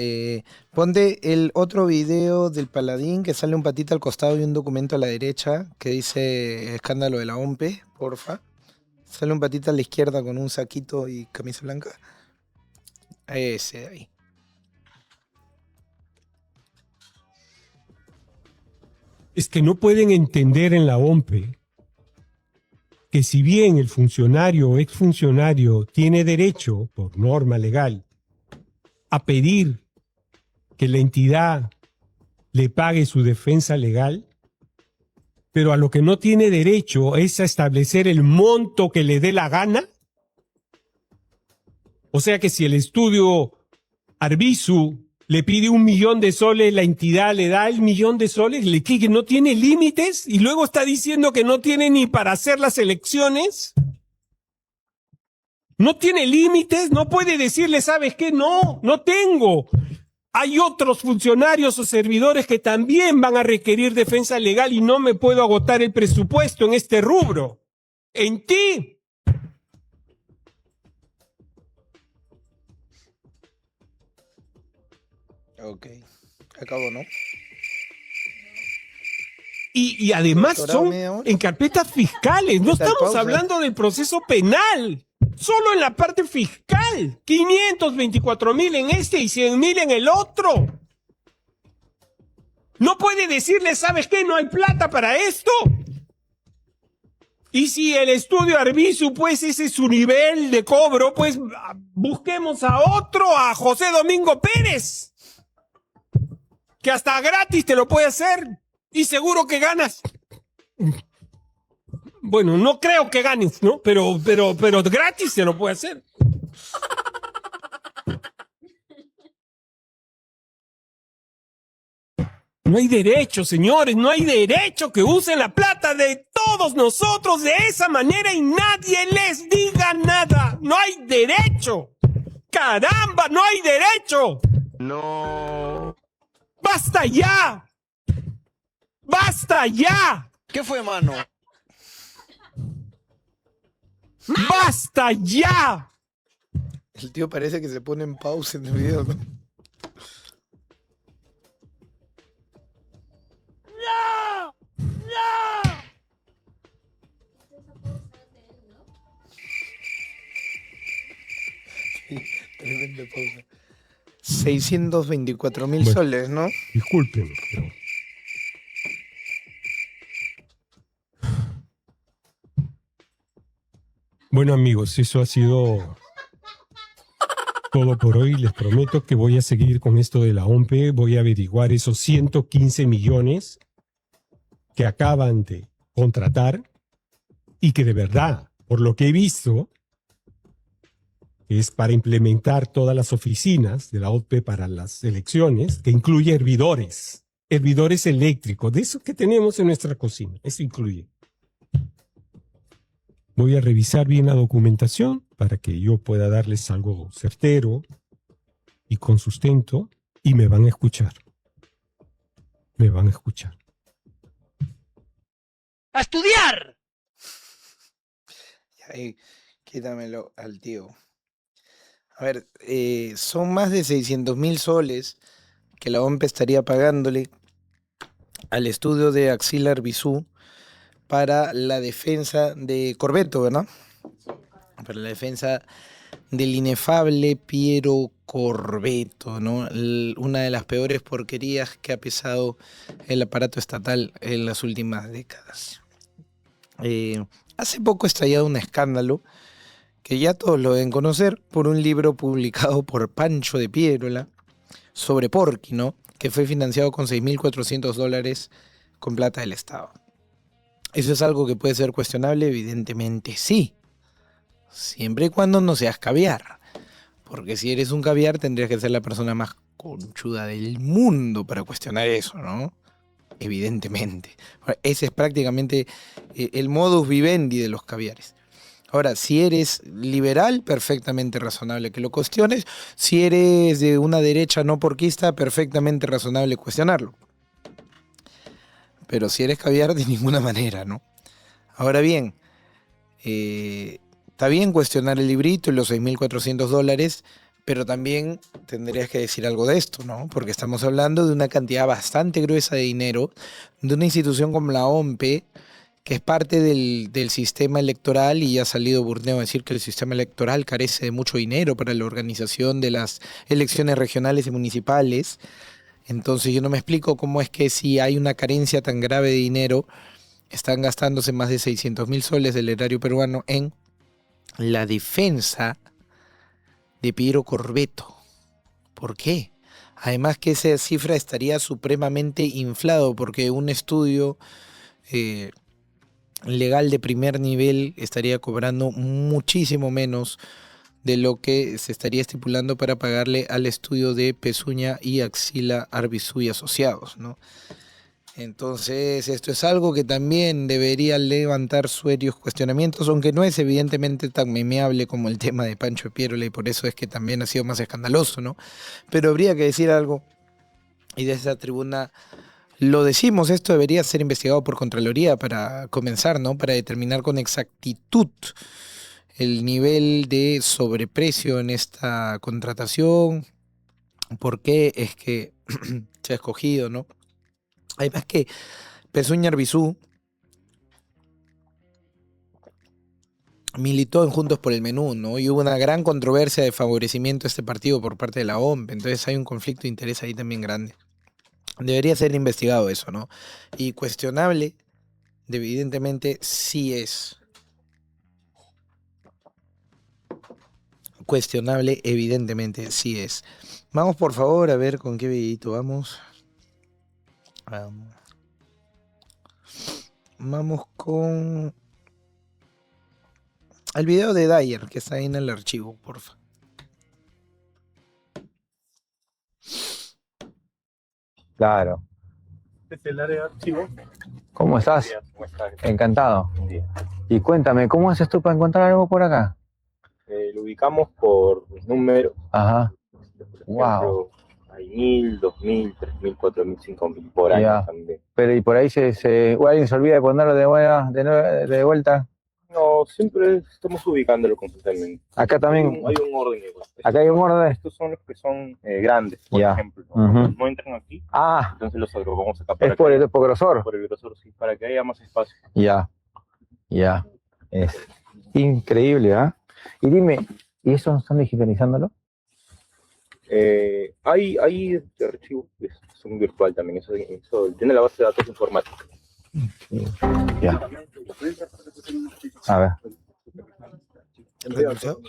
ponte el otro video del paladín que sale un patita al costado y un documento a la derecha que dice escándalo de la OMPE, porfa. Sale un patita a la izquierda con un saquito y camisa blanca. Ese de ahí. Es que no pueden entender en la OMPE que si bien el funcionario o exfuncionario tiene derecho, por norma legal, a pedir que la entidad le pague su defensa legal, pero a lo que no tiene derecho es a establecer el monto que le dé la gana. O sea que si el estudio Arbizu le pide 1 millón de soles, la entidad le da el 1 millón de soles, que no tiene límites y luego está diciendo que no tiene ni para hacer las elecciones. No tiene límites, no puede decirle, ¿sabes qué? No, no tengo. Hay otros funcionarios o servidores que también van a requerir defensa legal y no me puedo agotar el presupuesto en este rubro. En ti. Ok, acabó, ¿no? Y además son en carpetas fiscales, no estamos hablando del proceso penal. Solo en la parte fiscal, 524,000 en este y 100,000 en el otro. No puede decirle, ¿sabes qué? No hay plata para esto. Y si el estudio Arbizu, pues ese es su nivel de cobro, pues busquemos a otro, a José Domingo Pérez, que hasta gratis te lo puede hacer y seguro que ganas. Bueno, no creo que ganes, ¿no? Pero gratis se lo puede hacer. No hay derecho, señores, no hay derecho que usen la plata de todos nosotros de esa manera y nadie les diga nada. No hay derecho. ¡Caramba, no hay derecho! No. ¡Basta ya! ¡Basta ya! ¿Qué fue, mano? ¡Basta ya! El tío parece que se pone en pausa en el video, ¿no? ¡No! ¡No! Tremenda pausa. 624,000 Bueno, soles, ¿no? Discúlpenme, pero... Bueno, amigos, eso ha sido todo por hoy. Les prometo que voy a seguir con esto de la OMPE. Voy a averiguar esos 115 millones que acaban de contratar y que de verdad, por lo que he visto, es para implementar todas las oficinas de la OMPE para las elecciones, que incluye hervidores eléctricos, de esos que tenemos en nuestra cocina. Eso incluye. Voy a revisar bien la documentación para que yo pueda darles algo certero y con sustento y me van a escuchar. Me van a escuchar. ¡A estudiar! Ahí, quítamelo al tío. A ver, son más de 600,000 soles que la OMPE estaría pagándole al estudio de Axila Arbizu para la defensa de Corvetto, ¿verdad? Para la defensa del inefable Piero Corvetto, ¿no? Una de las peores porquerías que ha pesado el aparato estatal en las últimas décadas. Hace poco ha estallado un escándalo que ya todos lo deben conocer por un libro publicado por Pancho de Piérola sobre Porky, ¿no? Que fue financiado con $6.400 con plata del Estado. ¿Eso es algo que puede ser cuestionable? Evidentemente sí. Siempre y cuando no seas caviar. Porque si eres un caviar tendrías que ser la persona más conchuda del mundo para cuestionar eso, ¿no? Evidentemente. Ese es prácticamente el modus vivendi de los caviares. Ahora, si eres liberal, perfectamente razonable que lo cuestiones. Si eres de una derecha no porquista, perfectamente razonable cuestionarlo. Pero si eres caviar, de ninguna manera, ¿no? Ahora bien, está bien cuestionar el librito y los $6.400, pero también tendrías que decir algo de esto, ¿no? Porque estamos hablando de una cantidad bastante gruesa de dinero de una institución como la OMPE, que es parte del sistema electoral, y ya ha salido Burneo a decir que el sistema electoral carece de mucho dinero para la organización de las elecciones regionales y municipales. Entonces yo no me explico cómo es que si hay una carencia tan grave de dinero, están gastándose más de 600.000 soles del erario peruano en la defensa de Piero Corvetto. ¿Por qué? Además que esa cifra estaría supremamente inflado, porque un estudio legal de primer nivel estaría cobrando muchísimo menos de lo que se estaría estipulando para pagarle al estudio de Pezuña y Axila Arbizu y Asociados, ¿no? Entonces, esto es algo que también debería levantar serios cuestionamientos, aunque no es evidentemente tan memeable como el tema de Pancho de Piérola, y por eso es que también ha sido más escandaloso, ¿no? Pero habría que decir algo, y de esa tribuna lo decimos, esto debería ser investigado por Contraloría para comenzar, ¿no? Para determinar con exactitud el nivel de sobreprecio en esta contratación, por qué es que se ha escogido, ¿no? Además que Pezuña Arbizu militó en Juntos por el Menú, ¿no? Y hubo una gran controversia de favorecimiento a este partido por parte de la OMP, entonces hay un conflicto de interés ahí también grande. Debería ser investigado eso, ¿no? Y cuestionable, evidentemente, sí es. Cuestionable, evidentemente, sí es. Vamos, por favor, a ver con qué videito vamos. Vamos con el video de Dyer, que está ahí en el archivo, porfa. Claro. Es el área de archivo. ¿Cómo estás? ¿Cómo estás? Encantado. Buen día. Y cuéntame, ¿cómo haces tú para encontrar algo por acá? Lo ubicamos por número. Ajá. Por ejemplo, Wow. hay 1.000, 2.000, 3.000, 4.000, 5.000 por año Ya. también. Pero y por ahí alguien se olvida de ponerlo de vuelta. No, siempre estamos ubicándolo constantemente. Acá también. Hay un orden igual. Acá hay un orden. Estos son los que son grandes, por Ya. ejemplo. ¿No? Ujú. No entran aquí, Ah, entonces los agrupamos acá para es por que- el grosor. por el grosor, sí, para que haya más espacio. Ya. Ya. Es increíble, ¿ah? Y dime, ¿y eso están digitalizándolo? Hay este archivo que es un virtual también, eso tiene la base de datos informática. Ya. A ver. ¿Renunció?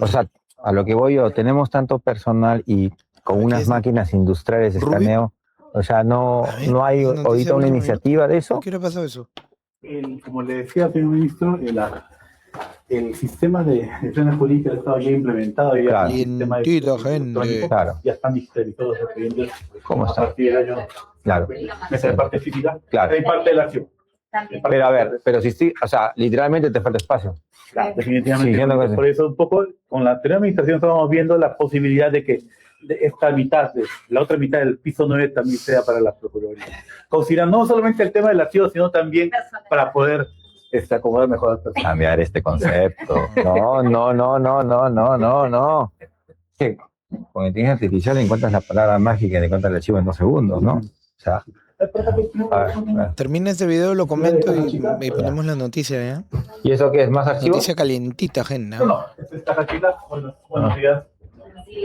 O sea, a lo que voy yo, tenemos tanto personal y con ¿Qué unas es? máquinas industriales de ¿Rubio? escaneo. O sea, no A ver, hay noticia ahorita una último iniciativa de eso. ¿Qué le ha pasado eso? Como le decía al primer ministro, el sistema de gestiones políticas ha estado ya implementado. Ya Claro. el sistema Lientito, electrónico, gente. Claro. ya están digitalizados los expedientes ¿Cómo a está? partir del año. Claro. Esa es parte física, Claro. es parte del archivo. Pero a ver, pero si sí, o sea, literalmente te falta espacio. Claro, definitivamente. Sí, yo no- Por eso un poco, con la anterior administración estábamos viendo la posibilidad de que esta mitad, la otra mitad del piso 9 también sea para la Procuraduría. Considerando no solamente el tema del archivo, sino también para poder acomodar mejor a las personas. Cambiar este concepto. No. Que con inteligencia artificial encuentras la palabra mágica y encuentras el archivo en 2 segundos, ¿no? O sea, a ver. Termina este video, lo comento y ponemos la noticia, ¿ya? ¿Y eso qué es? ¿Más archivo? Noticia calientita, gente. No, esta Jaquila. Buenos días.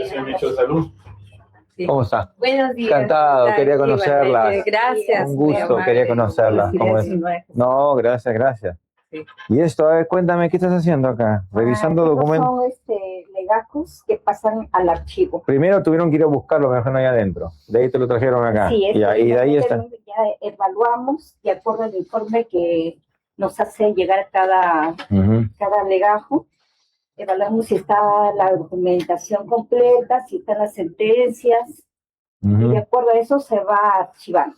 Señor Ministro de Salud. Sí. ¿Cómo está? Buenos días. Encantado, quería conocerla. Gracias. Un muy gusto, amable. quería conocerla. ¿Cómo es? No, gracias, gracias. Sí. Y esto, a ver, cuéntame, ¿qué estás haciendo acá? Revisando documentos. Son legajos que pasan al archivo. Primero tuvieron que ir a buscarlo, me dejaron ahí adentro. De ahí te lo trajeron acá. Sí, y de ahí está. Ya evaluamos de acuerdo al informe que nos hace llegar cada legajo. Evaluamos si está la documentación completa, si están las sentencias, y de acuerdo a eso se va archivando.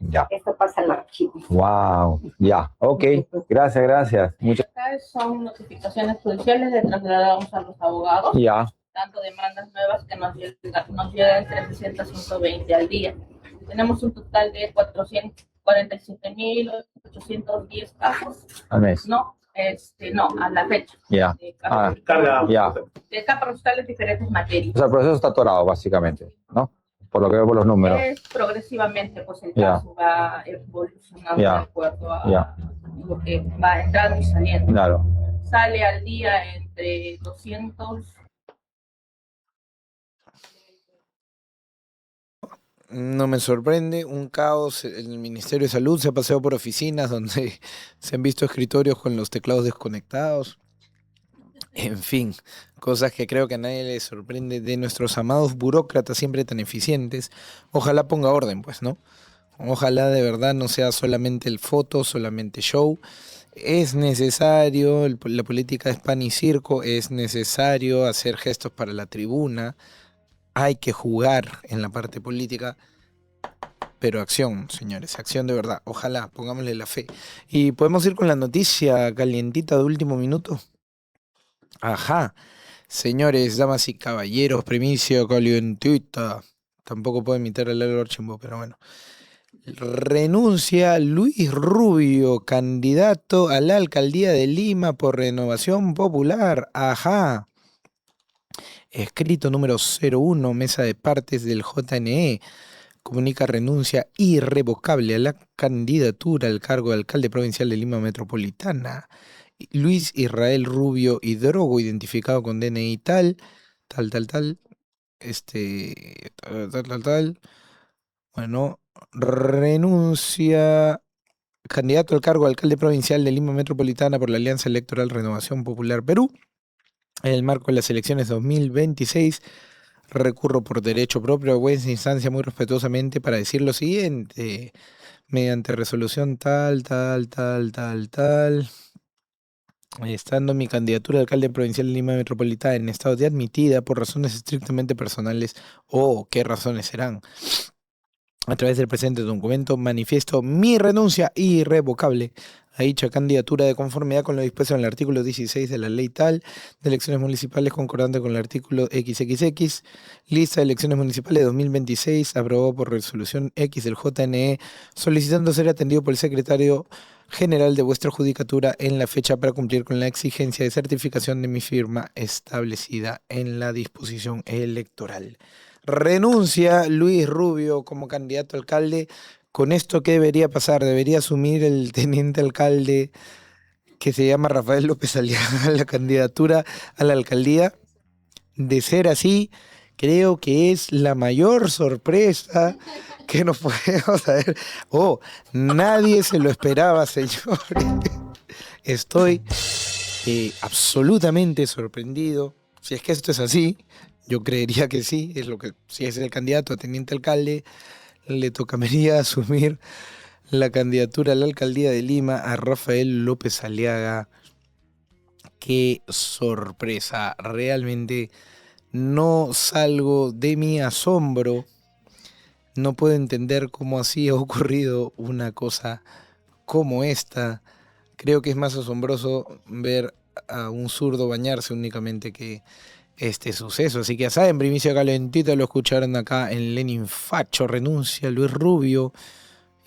Ya. Esto pasa al archivo. Wow. Ya. Ok. Gracias, gracias. Muchas. Son notificaciones judiciales de trasladamos a los abogados. Ya. Tanto demandas nuevas que nos llegan entre 60 y 120 al día. Tenemos un total de 447.810 casos. Al mes. No, a la fecha. Ya. De casos procesales diferentes materias. O sea, el proceso está atorado, básicamente, ¿no? Por lo que veo por los números. Es progresivamente, pues el Ya. caso va evolucionando Ya. de acuerdo a Ya. lo que va entrando y saliendo. Claro. Sale al día entre 200. No me sorprende, un caos en el Ministerio de Salud. Se ha paseado por oficinas donde se han visto escritorios con los teclados desconectados. En fin, cosas que creo que a nadie le sorprende de nuestros amados burócratas siempre tan eficientes. Ojalá ponga orden, pues, ¿no? Ojalá de verdad no sea solamente el foto, solamente show. Es necesario, la política es pan y circo, es necesario hacer gestos para la tribuna. Hay que jugar en la parte política, pero acción, señores, acción de verdad. Ojalá, pongámosle la fe. Y podemos ir con la noticia calientita de último minuto. Ajá, señores, damas y caballeros, primicia calientita. Tampoco puedo imitar al Lalo Archimbo, pero bueno. Renuncia Luis Rubio, candidato a la alcaldía de Lima por Renovación Popular. Ajá. Escrito número 01, mesa de partes del JNE, comunica renuncia irrevocable a la candidatura al cargo de alcalde provincial de Lima Metropolitana. Luis Israel Rubio Hidrogo, identificado con DNI tal. Bueno, renuncia candidato al cargo de alcalde provincial de Lima Metropolitana por la Alianza Electoral Renovación Popular Perú. En el marco de las elecciones 2026, recurro por derecho propio a esta instancia muy respetuosamente para decir lo siguiente. Mediante resolución tal, estando mi candidatura de alcalde provincial de Lima Metropolitana en estado de admitida por razones estrictamente personales, ¿qué razones serán? A través del presente documento manifiesto mi renuncia irrevocable a dicha candidatura de conformidad con lo dispuesto en el artículo 16 de la ley tal de elecciones municipales concordante con el artículo XXX, lista de elecciones municipales de 2026, aprobado por resolución X del JNE, solicitando ser atendido por el secretario general de vuestra judicatura en la fecha para cumplir con la exigencia de certificación de mi firma establecida en la disposición electoral. Renuncia Luis Rubio como candidato a alcalde. Con esto, ¿qué debería pasar? Debería asumir el teniente alcalde que se llama Rafael López Aliaga la candidatura a la alcaldía. De ser así, creo que es la mayor sorpresa que nos podemos saber. Nadie se lo esperaba, señores. Estoy absolutamente sorprendido. Si es que esto es así, yo creería que sí. Si es el candidato a teniente alcalde, le tocaría asumir la candidatura a la alcaldía de Lima a Rafael López Aliaga. Qué sorpresa, realmente no salgo de mi asombro, no puedo entender cómo así ha ocurrido una cosa como esta. Creo que es más asombroso ver a un zurdo bañarse únicamente que este suceso. Así que ya saben, primicia calentita, lo escucharon acá en Lenin Facho. Renuncia Luis Rubio,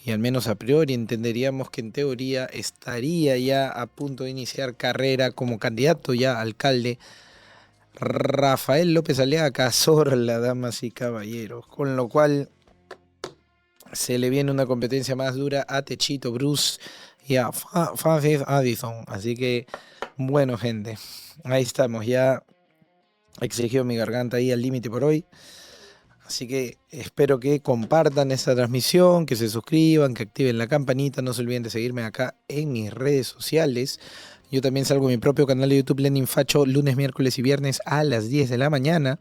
y al menos a priori entenderíamos que en teoría estaría ya a punto de iniciar carrera como candidato ya a alcalde Rafael López Aliaga Cazorla, damas y caballeros, con lo cual Se le viene una competencia más dura a Techito, Bruce y a Francis Addison. Así que, bueno, gente, ahí estamos. Ya exigió mi garganta ahí al límite por hoy. Así que espero que compartan esta transmisión, que se suscriban, que activen la campanita. No se olviden de seguirme acá en mis redes sociales. Yo también salgo en mi propio canal de YouTube, Lenin Facho, lunes, miércoles y viernes a las 10 de la mañana.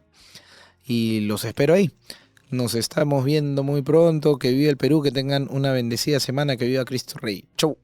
Y los espero ahí. Nos estamos viendo muy pronto. Que viva el Perú, que tengan una bendecida semana, que viva Cristo Rey. Chau.